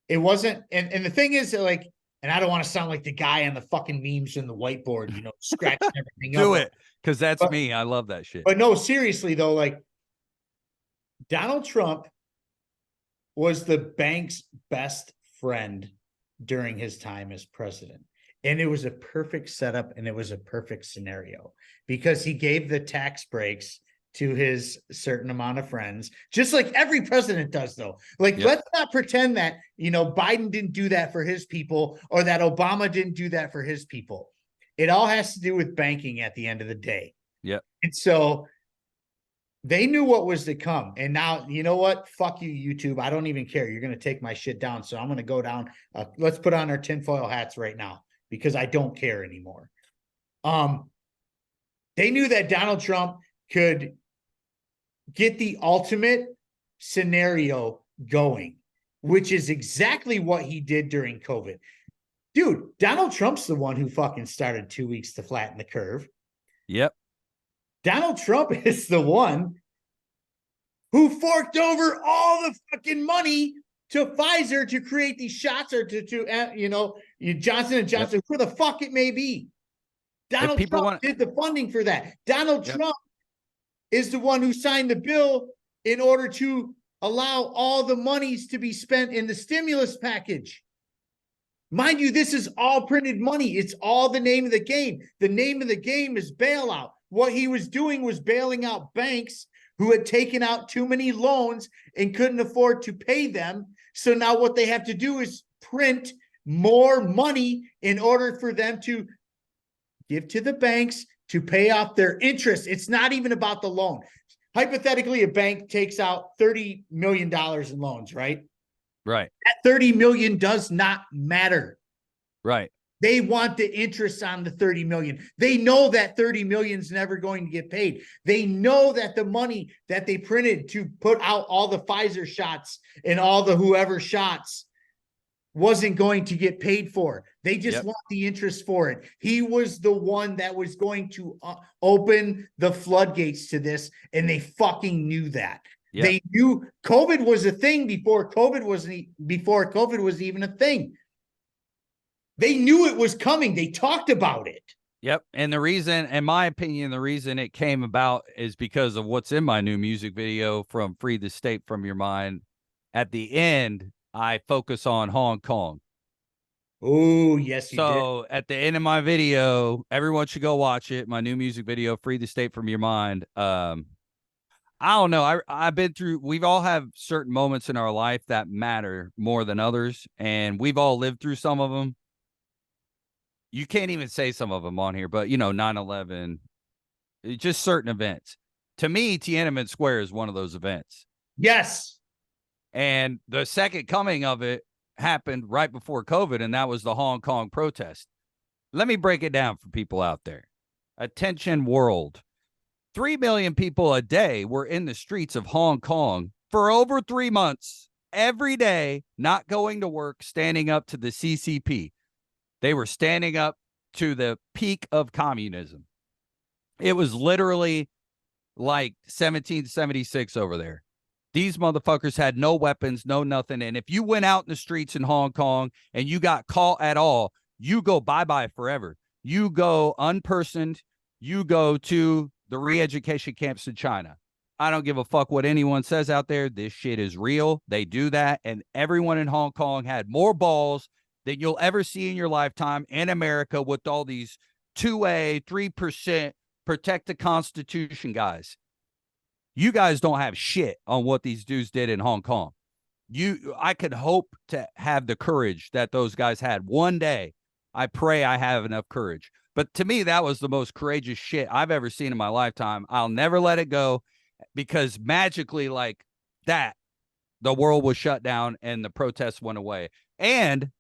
it wasn't, and the thing is like, and I don't want to sound like the guy on the fucking memes in the whiteboard, scratching everything Do up. it. Because that's But, me. I love that shit. but no, seriously though, like Donald Trump was the bank's best friend during his time as president. And it was a perfect setup and it was a perfect scenario because he gave the tax breaks to his certain amount of friends, just like every president does, though. Like, let's not pretend that, Biden didn't do that for his people or that Obama didn't do that for his people. It all has to do with banking at the end of the day. Yep. And so they knew what was to come. And now, you know what? Fuck you, YouTube. I don't even care. You're going to take my shit down. So I'm going to go down. Let's put on our tinfoil hats right now because I don't care anymore. They knew that Donald Trump could get the ultimate scenario going, which is exactly what he did during COVID. Dude, Donald Trump's the one who fucking started 2 weeks to flatten the curve. Yep. Donald Trump is the one who forked over all the fucking money to Pfizer to create these shots or to Johnson & Johnson, where the fuck it may be. Donald Trump did the funding for that. Donald Trump is the one who signed the bill in order to allow all the monies to be spent in the stimulus package. Mind you, this is all printed money. It's all the name of the game. The name of the game is bailout. What he was doing was bailing out banks who had taken out too many loans and couldn't afford to pay them. So now what they have to do is print more money in order for them to give to the banks to pay off their interest. It's not even about the loan. Hypothetically, a bank takes out $30 million in loans, right? Right. That $30 million does not matter. Right. They want the interest on the $30 million. They know that $30 million is never going to get paid. They know that the money that they printed to put out all the Pfizer shots and all the whoever shots wasn't going to get paid for. They just want the interest for it. He was the one that was going to open the floodgates to this, and they fucking knew that. Yep. They knew COVID was a thing before COVID was even a thing. They knew it was coming. They talked about it. Yep. And the reason, in my opinion, the reason it came about is because of what's in my new music video from Free the State from Your Mind. At the end, I focus on Hong Kong. Oh, yes, you did. So at the end of my video, everyone should go watch it. My new music video, Free the State from Your Mind. I don't know. I've been through, we've all have certain moments in our life that matter more than others. And we've all lived through some of them. You can't even say some of them on here, but 9/11, just certain events. To me, Tiananmen Square is one of those events. Yes. And the second coming of it happened right before COVID, and that was the Hong Kong protest. Let me break it down for people out there. Attention world. 3 million people a day were in the streets of Hong Kong for over 3 months, every day, not going to work, standing up to the CCP. They were standing up to the peak of communism. It was literally like 1776 over there. These motherfuckers had no weapons, no nothing. And if you went out in the streets in Hong Kong and you got caught at all, you go bye-bye forever. You go unpersoned. You go to the re-education camps in China. I don't give a fuck what anyone says out there. This shit is real. They do that. And everyone in Hong Kong had more balls that you'll ever see in your lifetime in America with all these 2A, 3% protect the Constitution guys. You guys don't have shit on what these dudes did in Hong Kong. I could hope to have the courage that those guys had one day. I pray I have enough courage. But to me, that was the most courageous shit I've ever seen in my lifetime. I'll never let it go because magically like that, the world was shut down and the protests went away. And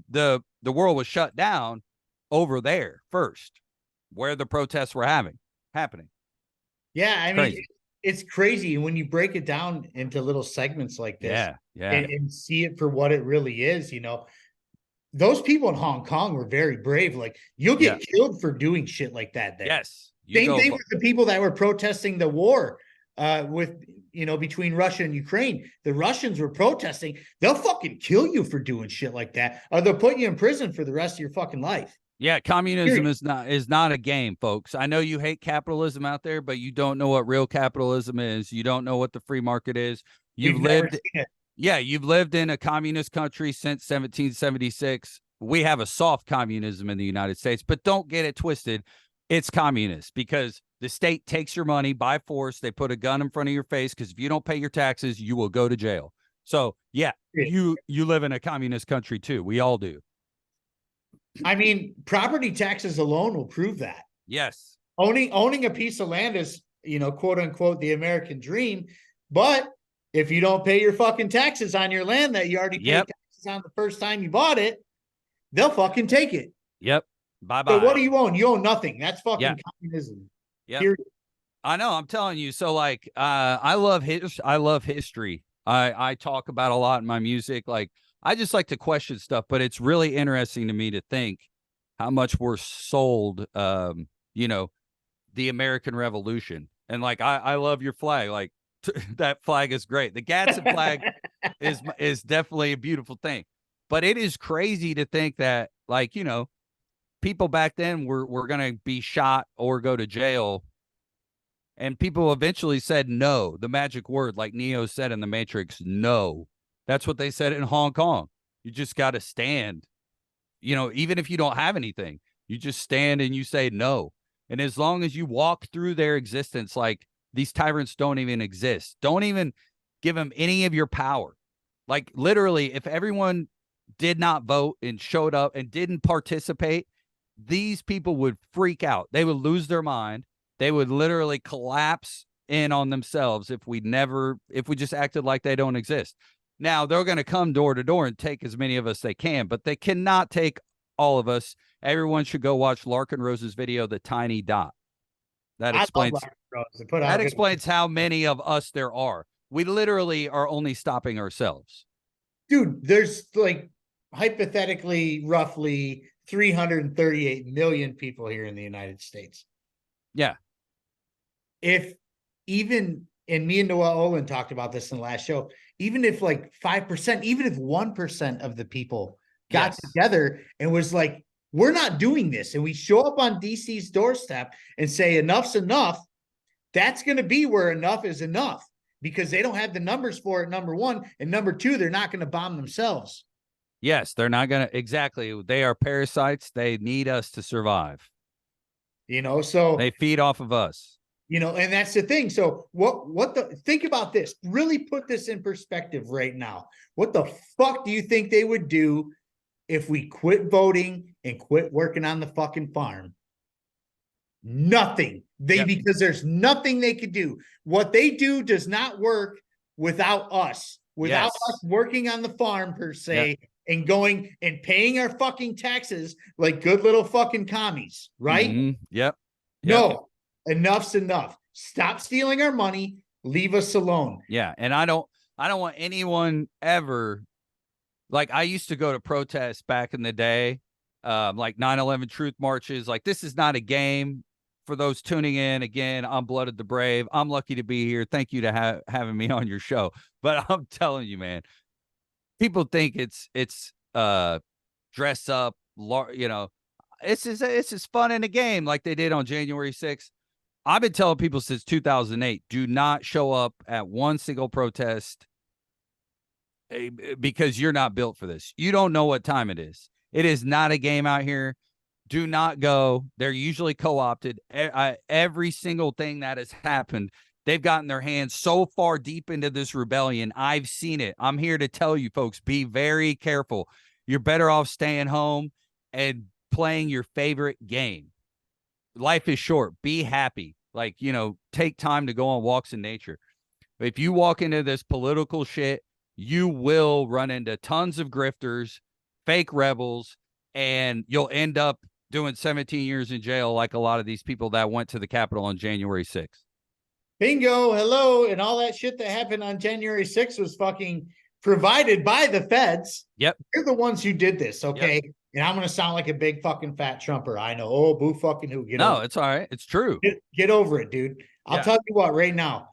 the world was shut down over there first, where the protests were happening. Yeah, I mean, it's crazy. And when you break it down into little segments like this Yeah, yeah, and see it for what it really is, those people in Hong Kong were very brave. Like, you'll yeah. get killed for doing shit like that there. Yes, you Same go. thing with the people that were protesting the war between Russia and Ukraine. The Russians were protesting. They'll fucking kill you for doing shit like that, or they'll put you in prison for the rest of your fucking life. Yeah, communism Period. is not a game, folks. I know you hate capitalism out there, but you don't know what real capitalism is. You don't know what the free market is. You've We've never lived seen it. Yeah, you've lived in a communist country since 1776. We have a soft communism in the United States, but don't get it twisted. It's communist because the state takes your money by force. They put a gun in front of your face because if you don't pay your taxes, you will go to jail. So, yeah, you live in a communist country too. We all do. I mean, property taxes alone will prove that. Yes. Owning a piece of land is, quote unquote, the American dream. But if you don't pay your fucking taxes on your land that you already paid taxes on the first time you bought it, they'll fucking take it. Yep. Bye-bye. So what do you own? You own nothing. That's fucking communism. Yeah. I know. I'm telling you. So like, I love history. I talk about a lot in my music. Like, I just like to question stuff, but it's really interesting to me to think how much we're sold, the American Revolution. And like, I love your flag. Like, that flag is great. The Gadsden flag is definitely a beautiful thing, but it is crazy to think that, like, people back then were going to be shot or go to jail. And people eventually said no, the magic word, like Neo said in The Matrix, no. That's what they said in Hong Kong. You just got to stand, even if you don't have anything, you just stand and you say no. And as long as you walk through their existence, like, these tyrants don't even exist. Don't even give them any of your power. Like, literally, if everyone did not vote and showed up and didn't participate, these people would freak out. They would lose their mind. They would literally collapse in on themselves if we just acted like they don't exist. Now, they're going to come door to door and take as many of us they can, but they cannot take all of us. Everyone should go watch Larkin Rose's video, The Tiny Dot. That explains how many of us there are. We literally are only stopping ourselves. Dude, there's like hypothetically roughly 338 million people here in the United States. Yeah. If even, and me and Noel Olin talked about this in the last show, even if like 5%, even if 1% of the people got together and was like, we're not doing this, and we show up on DC's doorstep and say enough's enough, that's going to be where enough is enough, because they don't have the numbers for it, number one, and number two, they're not going to bomb themselves. Yes, they're not going to. Exactly. They are parasites. They need us to survive. So they feed off of us. And that's the thing. So think about this, really put this in perspective right now. What the fuck do you think they would do if we quit voting and quit working on the fucking farm? Nothing. Because there's nothing they could do. What they do does not work without us, us working on the farm per se, and going and paying our fucking taxes like good little fucking commies, right? Mm-hmm. Yep. No, enough's enough. Stop stealing our money. Leave us alone. Yeah. And I don't want anyone ever, like, I used to go to protests back in the day, like 9/11 truth marches. Like, this is not a game. For those tuning in, again, I'm Blooded the Brave. I'm lucky to be here. Thank you to having me on your show. But I'm telling you, man, people think it's dress up, it's just fun in a game like they did on January 6th. I've been telling people since 2008, do not show up at one single protest because you're not built for this. You don't know what time it is. It is not a game out here. Do not go. They're usually co-opted. Every single thing that has happened, they've gotten their hands so far deep into this rebellion. I've seen it. I'm here to tell you folks, be very careful. You're better off staying home and playing your favorite game. Life is short. Be happy. Like, take time to go on walks in nature. If you walk into this political shit, you will run into tons of grifters, fake rebels, and you'll end up doing 17 years in jail like a lot of these people that went to the Capitol on January 6th. Bingo, hello, and all that shit that happened on January 6th was fucking provided by the feds. Yep. They're the ones who did this, okay? Yep. And I'm gonna sound like a big fucking fat Trumper. I know. Oh, boo fucking who? No, it's all right. It's true. Get over it, dude. I'll tell you what, right now.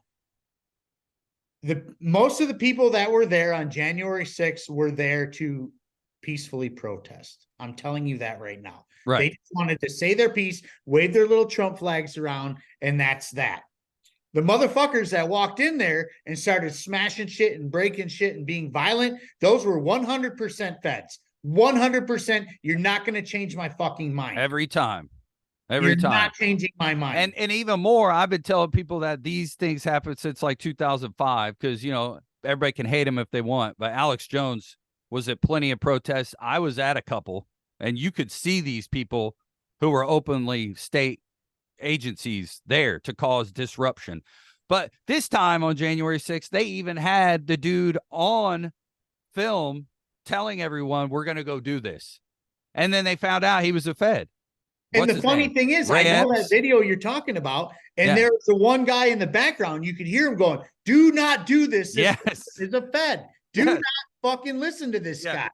Most of the people that were there on January 6th were there to peacefully protest. I'm telling you that right now. Right. They just wanted to say their piece, wave their little Trump flags around, and that's that. The motherfuckers that walked in there and started smashing shit and breaking shit and being violent, those were 100% feds. 100%. You're not going to change my fucking mind. Every time. You're not changing my mind. And even more, I've been telling people that these things happened since like 2005 because, you know, everybody can hate him if they want. But Alex Jones was at plenty of protests. I was at a couple, and you could see these people who were openly state agencies there to cause disruption. But this time on January 6th, they even had the dude on film telling everyone we're going to go do this. And then they found out he was a Fed. And the funny thing is, I know that video you're talking about, and there was the one guy in the background. You could hear him going, "Do not do this." Yes, is a Fed. Do not fucking listen to this guy.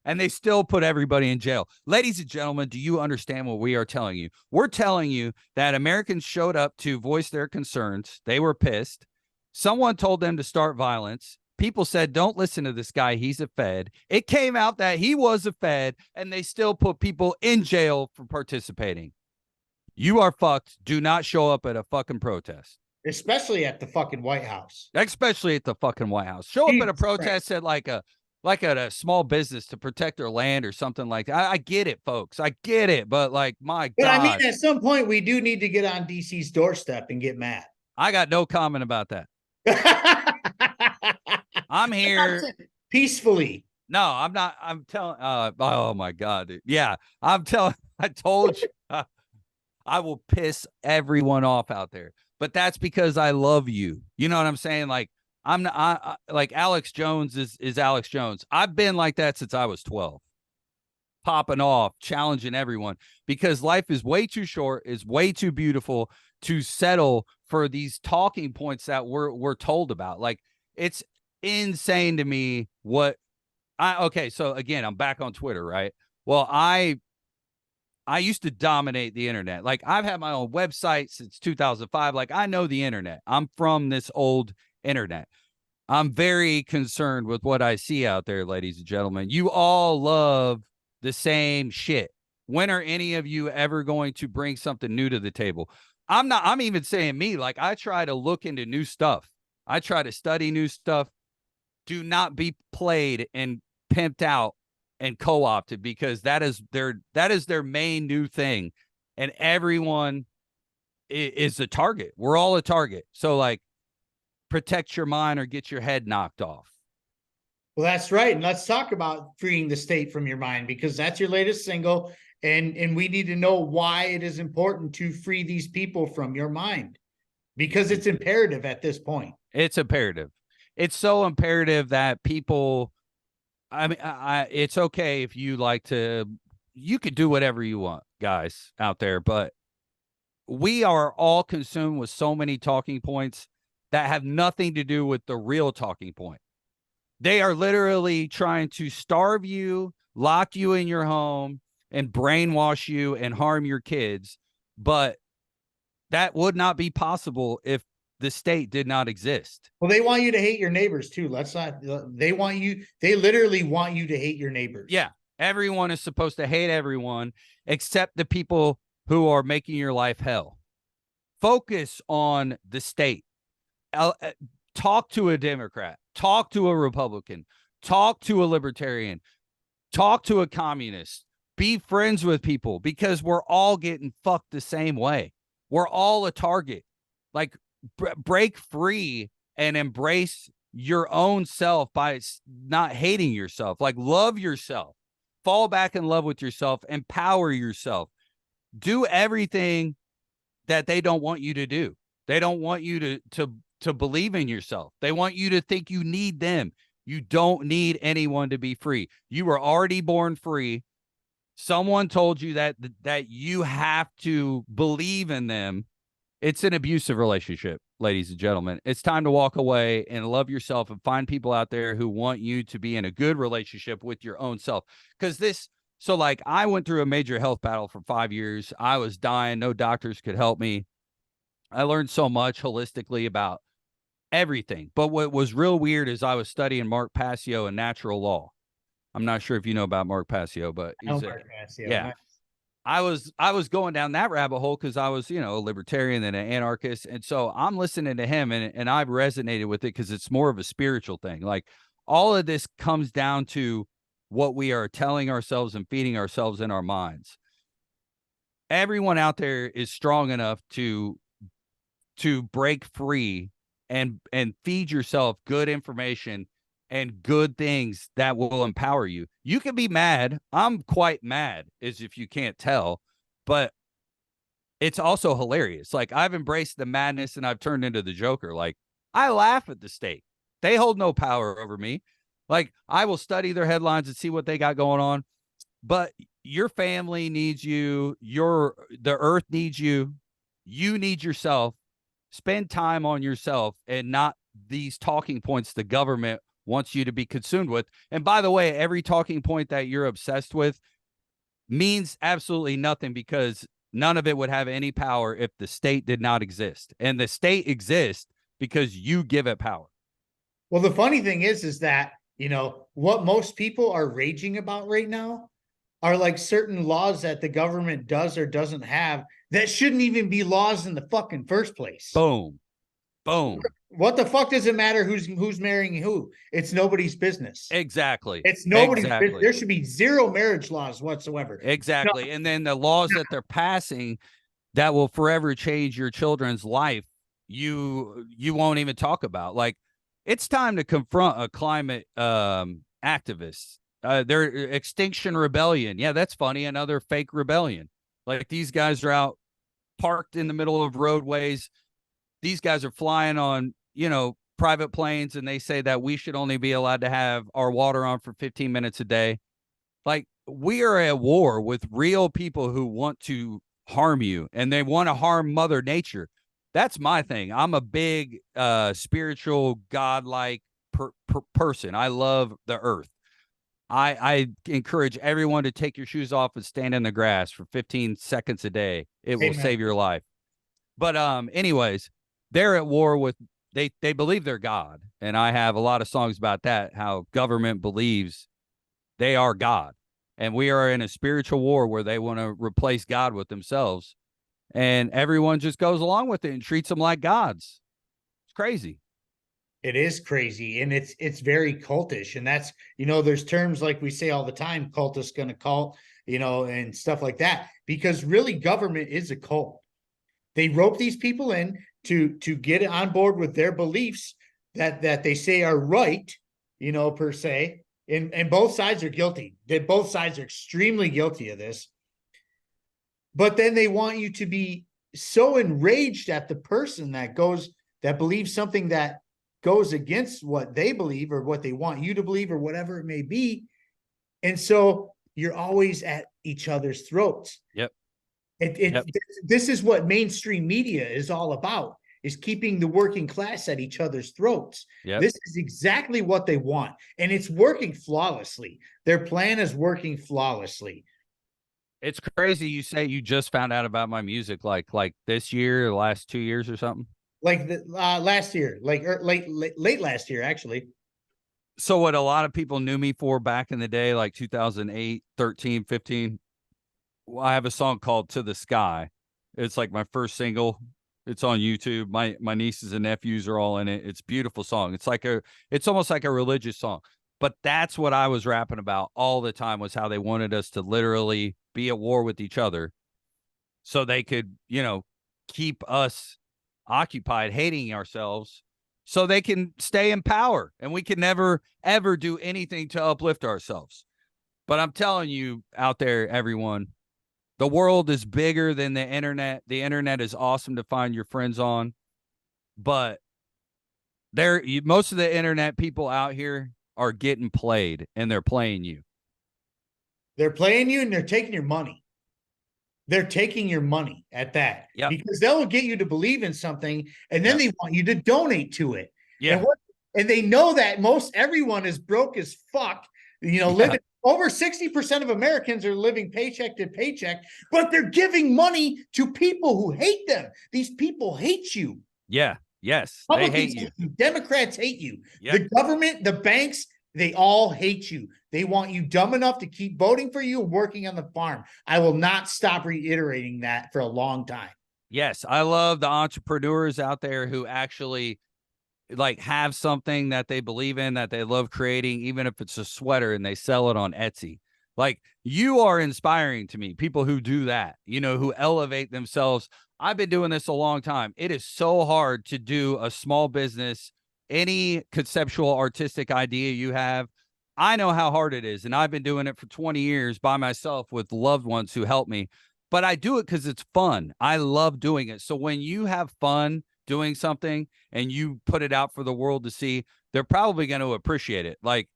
And they still put everybody in jail. Ladies and gentlemen, do you understand what we are telling you? We're telling you that Americans showed up to voice their concerns. They were pissed. Someone told them to start violence. People said, don't listen to this guy. He's a Fed. It came out that he was a Fed, and they still put people in jail for participating. You are fucked. Do not show up at a fucking protest. Especially at the fucking White House. Especially at the fucking White House. Show up at a protest at like a small business to protect their land or something like that. I get it, folks. I get it. But like, my God. But I mean, at some point, we do need to get on DC's doorstep and get mad. I got no comment about that. I'm here peacefully. No, I'm not. I'm telling. Oh my God, dude. Yeah, I'm telling. I told you, I will piss everyone off out there. But that's because I love you. You know what I'm saying? Like I'm not. I like Alex Jones is Alex Jones. I've been like that since I was 12, popping off, challenging everyone because life is way too short, is way too beautiful to settle for these talking points that we're told about. Like it's insane to me what okay, so again, I'm back on Twitter, right? Well, I used to dominate the internet. Like I've had my own website since 2005. Like I know the internet. I'm from this old internet. I'm very concerned with what I see out there, ladies and gentlemen. You all love the same shit. When are any of you ever going to bring something new to the table? I'm even saying me, like I try to look into new stuff. I try to study new stuff. Do not be played and pimped out and co-opted because that is their main new thing. And everyone is a target. We're all a target. So like protect your mind or get your head knocked off. Well, that's right. And let's talk about freeing the state from your mind because that's your latest single. And we need to know why it is important to free these people from your mind because it's imperative at this point. It's imperative. It's so imperative that people, I mean, it's okay if you like to, you could do whatever you want, guys out there, but we are all consumed with so many talking points that have nothing to do with the real talking point. They are literally trying to starve you, lock you in your home, and brainwash you and harm your kids. But that would not be possible if the state did not exist. Well, they want you to hate your neighbors too. They literally want you to hate your neighbors. Yeah. Everyone is supposed to hate everyone except the people who are making your life hell. Focus on the state. Talk to a Democrat, talk to a Republican, talk to a libertarian, talk to a communist, be friends with people because we're all getting fucked the same way. We're all a target. Like break free and embrace your own self by not hating yourself. Like love yourself, fall back in love with yourself, empower yourself, do everything that they don't want you to do. They don't want you to believe in yourself. They want you to think you need them. You don't need anyone to be free. You were already born free. Someone told you that you have to believe in them. It's an abusive relationship. ladies and gentlemen. It's time to walk away and love yourself and find people out there who want you to be in a good relationship with your own self. Because so like I went through a major health battle for 5 years. I was dying. No doctors could help me. I learned so much holistically about everything. But what was real weird is I was studying Mark Passio and natural law. I'm not sure if you know about Mark Passio, but yeah. I was going down that rabbit hole because I was, a libertarian and an anarchist. And so I'm listening to him and I've resonated with it because it's more of a spiritual thing. Like all of this comes down to what we are telling ourselves and feeding ourselves in our minds. Everyone out there is strong enough to break free and feed yourself good information and good things that will empower you. You can be mad. I'm quite mad, as if you can't tell, but it's also hilarious. Like I've embraced the madness and I've turned into the Joker. Like I laugh at the state. They hold no power over me. Like I will study their headlines and see what they got going on, but your family needs you. The earth needs you. You need yourself. Spend time on yourself and not these talking points the government wants you to be consumed with. And by the way, every talking point that you're obsessed with means absolutely nothing because none of it would have any power if the state did not exist. And the state exists because you give it power. Well, the funny thing is that, what most people are raging about right now are like certain laws that the government does or doesn't have that shouldn't even be laws in the fucking first place. Boom. Boom. What the fuck does it matter who's marrying who? It's nobody's business. Exactly. It's nobody's business. There should be zero marriage laws whatsoever. Exactly. And then the laws that they're passing that will forever change your children's life, you won't even talk about. Like it's time to confront a climate activist. Their Extinction Rebellion. Yeah, that's funny. Another fake rebellion. Like these guys are out parked in the middle of roadways. These guys are flying on, private planes, and they say that we should only be allowed to have our water on for 15 minutes a day. Like we are at war with real people who want to harm you and they want to harm Mother Nature. That's my thing. I'm a big spiritual, godlike person. I love the earth. I encourage everyone to take your shoes off and stand in the grass for 15 seconds a day. It will save your life. But anyways, they're at war with they believe they're God. And I have a lot of songs about that, how government believes they are God. And we are in a spiritual war where they want to replace God with themselves. And everyone just goes along with it and treats them like gods. It's crazy. It is crazy. And it's very cultish. And that's, there's terms like we say all the time, cultist gonna cult, and stuff like that, because really government is a cult. They rope these people in to get on board with their beliefs that they say are right, per se. And both sides are guilty. Both sides are extremely guilty of this. But then they want you to be so enraged at the person that believes something that goes against what they believe or what they want you to believe or whatever it may be. And so you're always at each other's throats. Yep. This is what mainstream media is all about, is keeping the working class at each other's throats. Yep. This is exactly what they want. And it's working flawlessly. Their plan is working flawlessly. It's crazy you say you just found out about my music like this year, the last 2 years or something. Like last year, late last year, actually. So what a lot of people knew me for back in the day, like 2008, 13, 15, I have a song called To the Sky. It's like my first single. It's on YouTube. My nieces and nephews are all in it. It's a beautiful song. It's almost like a religious song. But that's what I was rapping about all the time, was how they wanted us to literally be at war with each other so they could, keep us occupied, hating ourselves, so they can stay in power. And we can never, ever do anything to uplift ourselves. But I'm telling you out there, everyone, the world is bigger than the internet. The internet is awesome to find your friends on. But most of the internet people out here are getting played, and they're playing you. They're playing you and they're taking your money. they're taking your money at that, Yep. because they'll get you to believe in something, and then Yep. they want you to donate to it. Yeah. And they know that most everyone is broke as fuck, living over 60% of Americans are living paycheck to paycheck, but they're giving money to people who hate them. These people hate you. Yeah. Yes. They hate you. Democrats hate you. Yep. The government, the banks, they all hate you. They want you dumb enough to keep voting for you and working on the farm. I will not stop reiterating that for a long time. Yes. I love the entrepreneurs out there who actually like have something that they believe in, that they love creating, even if it's a sweater and they sell it on Etsy. Like, you are inspiring to me, people who do that, who elevate themselves. I've been doing this a long time. It is so hard to do a small business, any conceptual artistic idea you have. I know how hard it is. And I've been doing it for 20 years by myself with loved ones who help me, but I do it because it's fun. I love doing it. So when you have fun doing something and you put it out for the world to see, they're probably going to appreciate it. Like,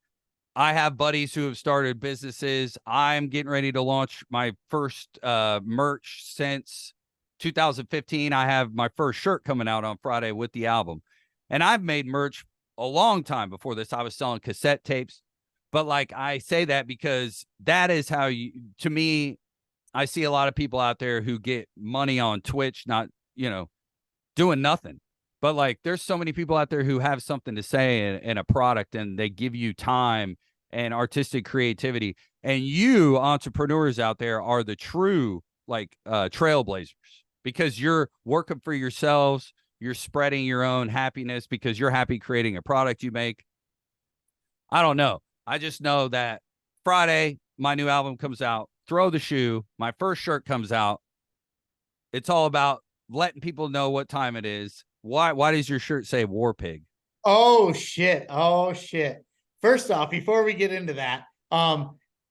I have buddies who have started businesses. I'm getting ready to launch my first merch since 2015. I have my first shirt coming out on Friday with the album. And I've made merch a long time before this. I was selling cassette tapes. But like, I say that because that is how to me, I see a lot of people out there who get money on Twitch, not, doing nothing. But like, there's so many people out there who have something to say in a product, and they give you time and artistic creativity. And you entrepreneurs out there are the true trailblazers, because you're working for yourselves. You're spreading your own happiness because you're happy creating a product you make. I don't know. I just know that Friday, my new album comes out. Throw the Shoe. My first shirt comes out. It's all about letting people know what time it is. Why does your shirt say War Pig? Oh shit. First off, before we get into that,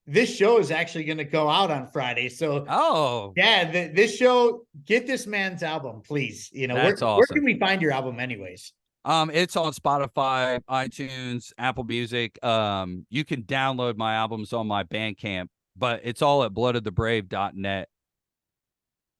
this show is actually going to go out on Friday. So this show, get this man's album, please. That's where awesome. can we find your album anyways? It's on Spotify, iTunes, Apple Music. You can download my albums on my Bandcamp, but it's all at bloodedthebrave.net.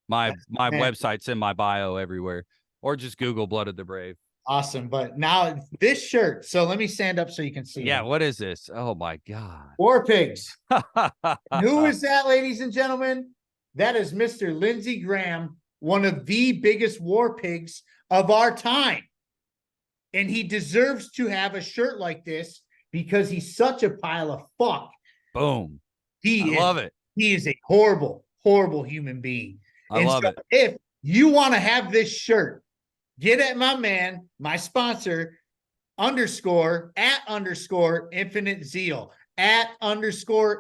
My website's in my bio everywhere, or just Google Blooded the Brave. Awesome. But now this shirt. So let me stand up so you can see. Yeah. What is this? Oh my God. War Pigs. Who is that, ladies and gentlemen? That is Mr. Lindsey Graham, one of the biggest war pigs of our time. And he deserves to have a shirt like this because he's such a pile of fuck. Boom. I love it. He is a horrible, horrible human being. I love it. If you want to have this shirt, get at my man, my sponsor, @_infinite zeal,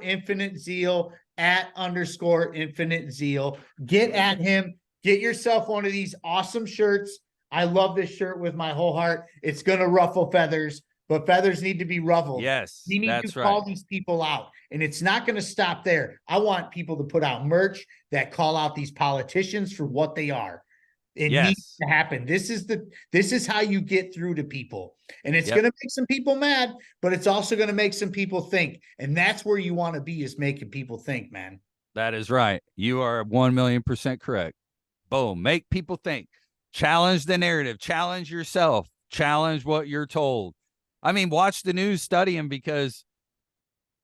@infinite zeal, @infinite zeal. Get at him. Get yourself one of these awesome shirts. I love this shirt with my whole heart. It's going to ruffle feathers, but feathers need to be ruffled. Yes, we need to call these people out, and it's not going to stop there. I want people to put out merch that call out these politicians for what they are. It needs to happen. This is how you get through to people, and it's going to make some people mad, but it's also going to make some people think, and that's where you want to be, is making people think, man. That is right. You are 1,000,000% correct. Boom. Make people think. Challenge the narrative. Challenge yourself. Challenge what you're told. I mean, watch the news, study them, because,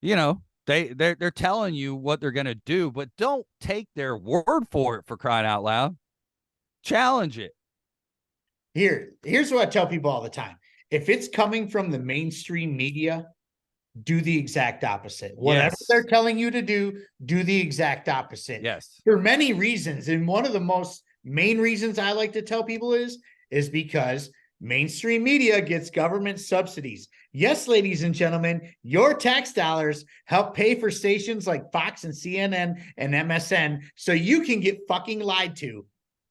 they're telling you what they're going to do, but don't take their word for it, for crying out loud. Challenge it. Here's what I tell people all the time. If it's coming from the mainstream media, do the exact opposite. Whatever they're telling you to do the exact opposite. Yes. For many reasons. And one of the most main reasons I like to tell people is because mainstream media gets government subsidies. Yes, ladies and gentlemen, your tax dollars help pay for stations like Fox and CNN and MSN, so you can get fucking lied to.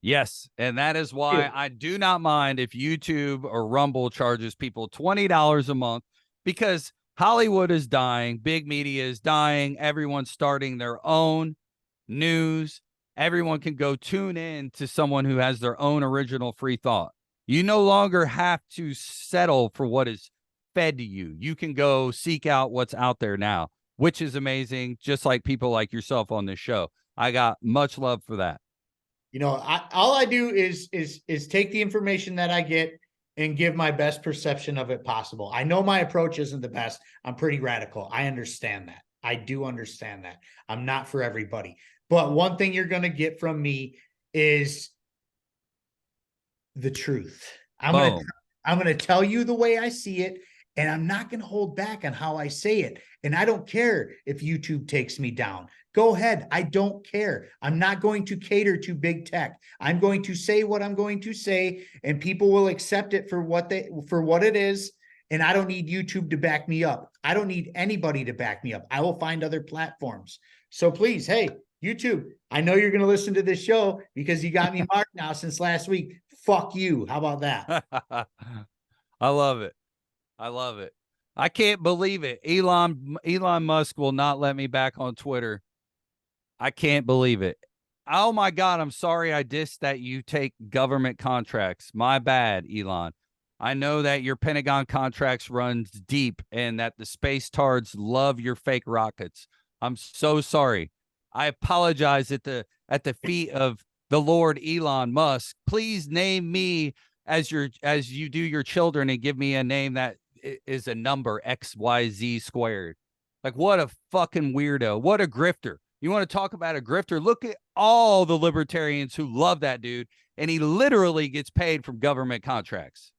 Yes, and that is why I do not mind if YouTube or Rumble charges people $20 a month, because Hollywood is dying, big media is dying, everyone's starting their own news. Everyone can go tune in to someone who has their own original free thought. You no longer have to settle for what is fed to you. You can go seek out what's out there now, which is amazing, just like people like yourself on this show. I got much love for that. You know, all I do is take the information that I get and give my best perception of it possible. I know my approach isn't the best. I'm pretty radical. I understand that. I do understand that. I'm not for everybody. But one thing you're going to get from me is the truth. I'm going to tell you the way I see it, and I'm not going to hold back on how I say it. And I don't care if YouTube takes me down. Go ahead. I don't care. I'm not going to cater to big tech. I'm going to say what I'm going to say, and people will accept it for what it is. And I don't need YouTube to back me up. I don't need anybody to back me up. I will find other platforms. So please, hey, YouTube, I know you're going to listen to this show because you got me marked now since last week. Fuck you. How about that? I love it. I love it. I can't believe it. Elon Musk will not let me back on Twitter. I can't believe it. Oh my God. I'm sorry I dissed that you take government contracts. My bad, Elon. I know that your Pentagon contracts runs deep and that the space tards love your fake rockets. I'm so sorry. I apologize at the feet of the Lord Elon Musk. Please name me as you do your children and give me a name that is a number XYZ squared. Like, what a fucking weirdo. What a grifter. You want to talk about a grifter? Look at all the libertarians who love that dude, and he literally gets paid from government contracts.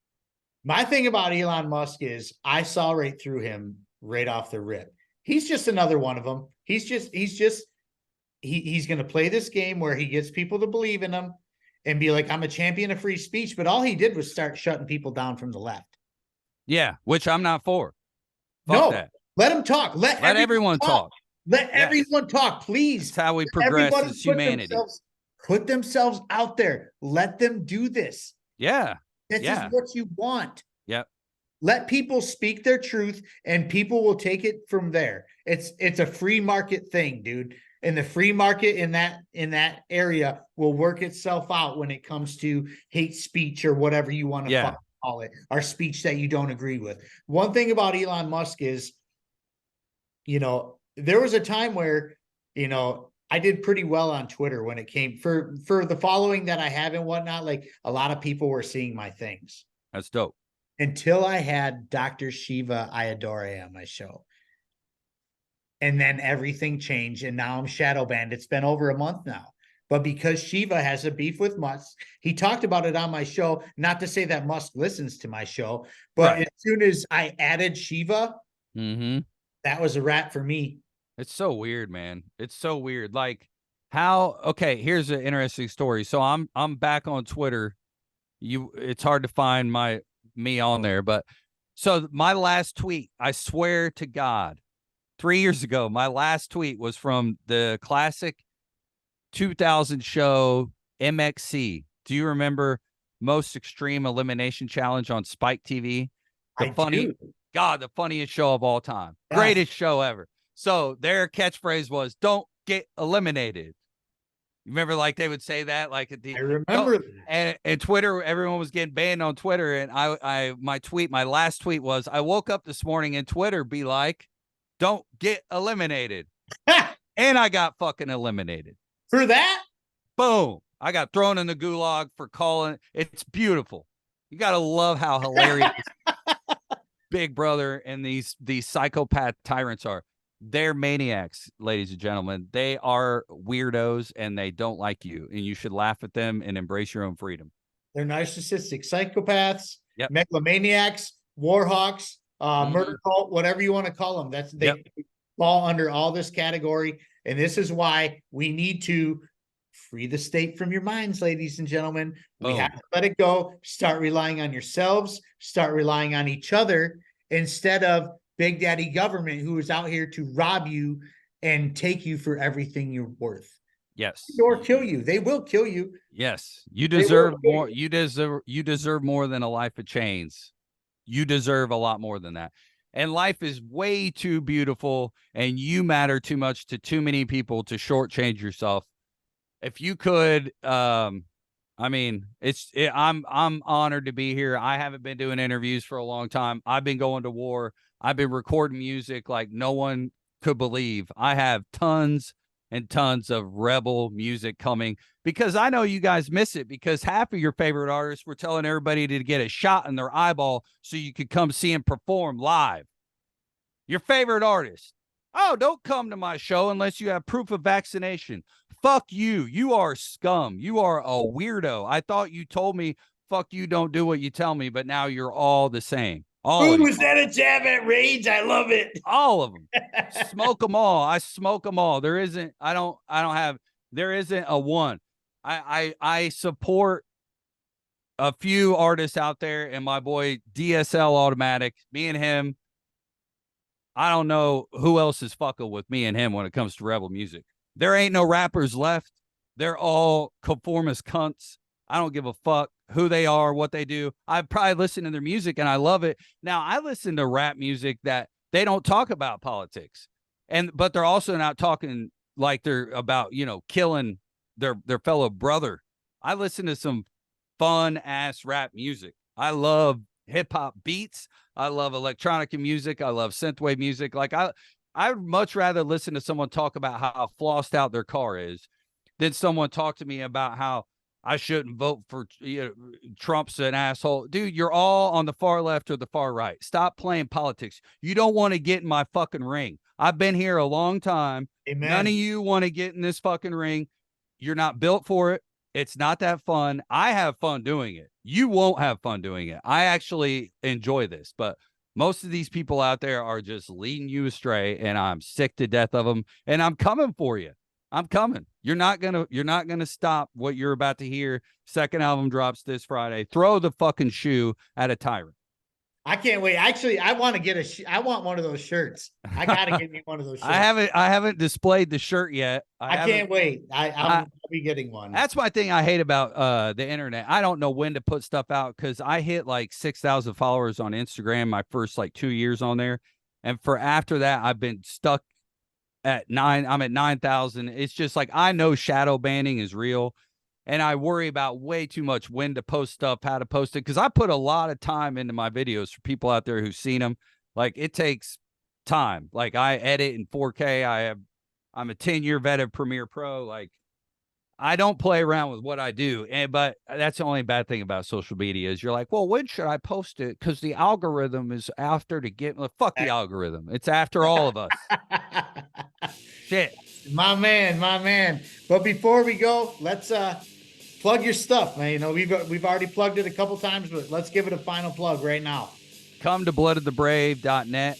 My thing about Elon Musk is I saw right through him right off the rip. He's just another one of them. He's going to play this game where he gets people to believe in him and be like, I'm a champion of free speech. But all he did was start shutting people down from the left. Yeah, which I'm not for. Fuck that. Let him talk. Let everyone talk. Let everyone talk, please. That's how we progress as humanity. Put themselves out there. Let them do this. Yeah. This is what you want. Yep. Let people speak their truth and people will take it from there. It's a free market thing, dude. And the free market in that area will work itself out when it comes to hate speech or whatever you want to call it, or speech that you don't agree with. One thing about Elon Musk is, you know, there was a time where, you know, I did pretty well on Twitter when it came for the following that I have and whatnot. Like, a lot of people were seeing my things. That's dope. Until I had Dr. Shiva Ayyadurai on my show. And then everything changed, and now I'm shadow banned. It's been over a month now. But because Shiva has a beef with Musk, he talked about it on my show. Not to say that Musk listens to my show, but as soon as I added Shiva, that was a wrap for me. It's so weird, man. It's so weird. Like, how? Okay, here's an interesting story. So I'm back on Twitter. It's hard to find me on there, but so my last tweet, I swear to God, 3 years ago, my last tweet was from the classic 2000 show MXC. Do you remember Most Extreme Elimination Challenge on Spike TV? The funniest show of all time. Greatest show ever. So their catchphrase was, "Don't get eliminated." You remember, like, they would say that, like, at the, I remember. And Twitter, everyone was getting banned on Twitter. And my last tweet was, I woke up this morning and Twitter be like, "Don't get eliminated." And I got fucking eliminated. For that? Boom. I got thrown in the gulag for calling. It's beautiful. You got to love how hilarious Big Brother and these psychopath tyrants are. They're maniacs, ladies and gentlemen. They are weirdos and they don't like you. And you should laugh at them and embrace your own freedom. They're narcissistic psychopaths, megalomaniacs, warhawks, murder cult, whatever you want to call them. They fall under all this category. And this is why we need to free the state from your minds, ladies and gentlemen. We have to let it go. Start relying on yourselves. Start relying on each other instead of Big Daddy government, who is out here to rob you and take you for everything you're worth. Yes. Or kill you. They will kill you. Yes. You deserve more. You deserve more than a life of chains. You deserve a lot more than that. And life is way too beautiful, and you matter too much to too many people to shortchange yourself. If you could, I'm honored to be here. I haven't been doing interviews for a long time. I've been going to war. I've been recording music like no one could believe. I have tons and tons of rebel music coming, because I know you guys miss it, because half of your favorite artists were telling everybody to get a shot in their eyeball so you could come see him perform live. Your favorite artist. Oh, don't come to my show unless you have proof of vaccination. Fuck you. You are scum. You are a weirdo. I thought you told me, fuck you, don't do what you tell me, but now you're all the same. All Ooh, is that a jab at Rage? I love it. All of them. Smoke them all. I smoke them all. There isn't a one. I support a few artists out there, and my boy DSL Automatic, me and him, I don't know who else is fucking with me and him when it comes to rebel music. There ain't no rappers left. They're all conformist cunts. I don't give a fuck who they are, what they do. I probably listen to their music and I love it. Now, I listen to rap music that they don't talk about politics, but they're also not talking like they're about, killing their fellow brother. I listen to some fun ass rap music. I love hip hop beats. I love electronic music. I love synthwave music. Like I'd much rather listen to someone talk about how flossed out their car is than someone talk to me about how I shouldn't vote for Trump's an asshole. Dude, you're all on the far left or the far right. Stop playing politics. You don't want to get in my fucking ring. I've been here a long time. Amen. None of you want to get in this fucking ring. You're not built for it. It's not that fun. I have fun doing it. You won't have fun doing it. I actually enjoy this, but most of these people out there are just leading you astray, and I'm sick to death of them, and I'm coming for you. I'm coming. You're not gonna stop what you're about to hear. Second album drops this Friday. Throw the fucking shoe at a tyrant. I can't wait. Actually, I want to get I want one of those shirts. I gotta get me one of those shirts. I haven't displayed the shirt yet. I can't wait. I'll be getting one. That's my thing I hate about the internet. I don't know when to put stuff out, because I hit like 6,000 followers on Instagram my first like 2 years on there. And for after that, I've been stuck at 9. I'm at 9,000. It's just like, I know shadow banning is real, and I worry about way too much when to post stuff, how to post it, because I put a lot of time into my videos for people out there who've seen them. Like, it takes time. Like, I edit in 4K. I'm a 10-year vet of Premiere Pro. Like, I don't play around with what I do. But that's the only bad thing about social media is you're like, well, when should I post it? Because the algorithm is after to get, fuck the algorithm. It's after all of us. Shit. My man. But before we go, let's plug your stuff, man. We've already plugged it a couple times, but let's give it a final plug right now. Come to bloodedthebrave.net.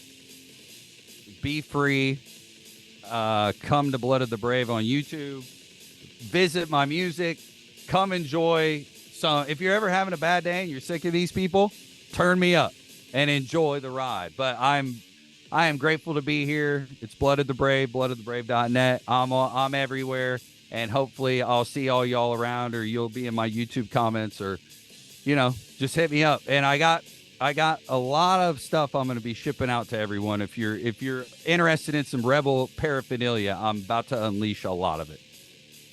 Be free. Come to Blood of the Brave on YouTube. Visit my music. Come enjoy. So if you're ever having a bad day and you're sick of these people, turn me up and enjoy the ride. But I am grateful to be here. It's Blood of the Brave, bloodedthebrave.net. I'm everywhere, and hopefully I'll see all y'all around, or you'll be in my YouTube comments, or just hit me up. And I got a lot of stuff I'm going to be shipping out to everyone. If you're interested in some rebel paraphernalia, I'm about to unleash a lot of it.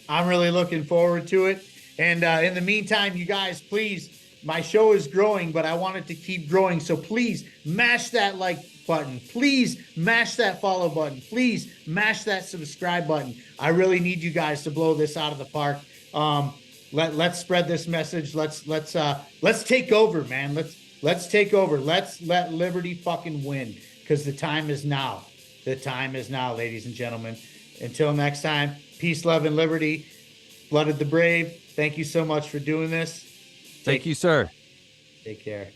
I'm really looking forward to it. And in the meantime, you guys, please, my show is growing, but I want it to keep growing. So please mash that like button. Please mash that follow button. Please mash that subscribe button. I really need you guys to blow this out of the park. Let's spread this message. Let's take over, man. Let's take over. Let's let liberty fucking win, because the time is now. The time is now, ladies and gentlemen. Until next time, peace, love, and liberty. Blooded the Brave, thank you so much for doing this. Thank you, sir. Take care.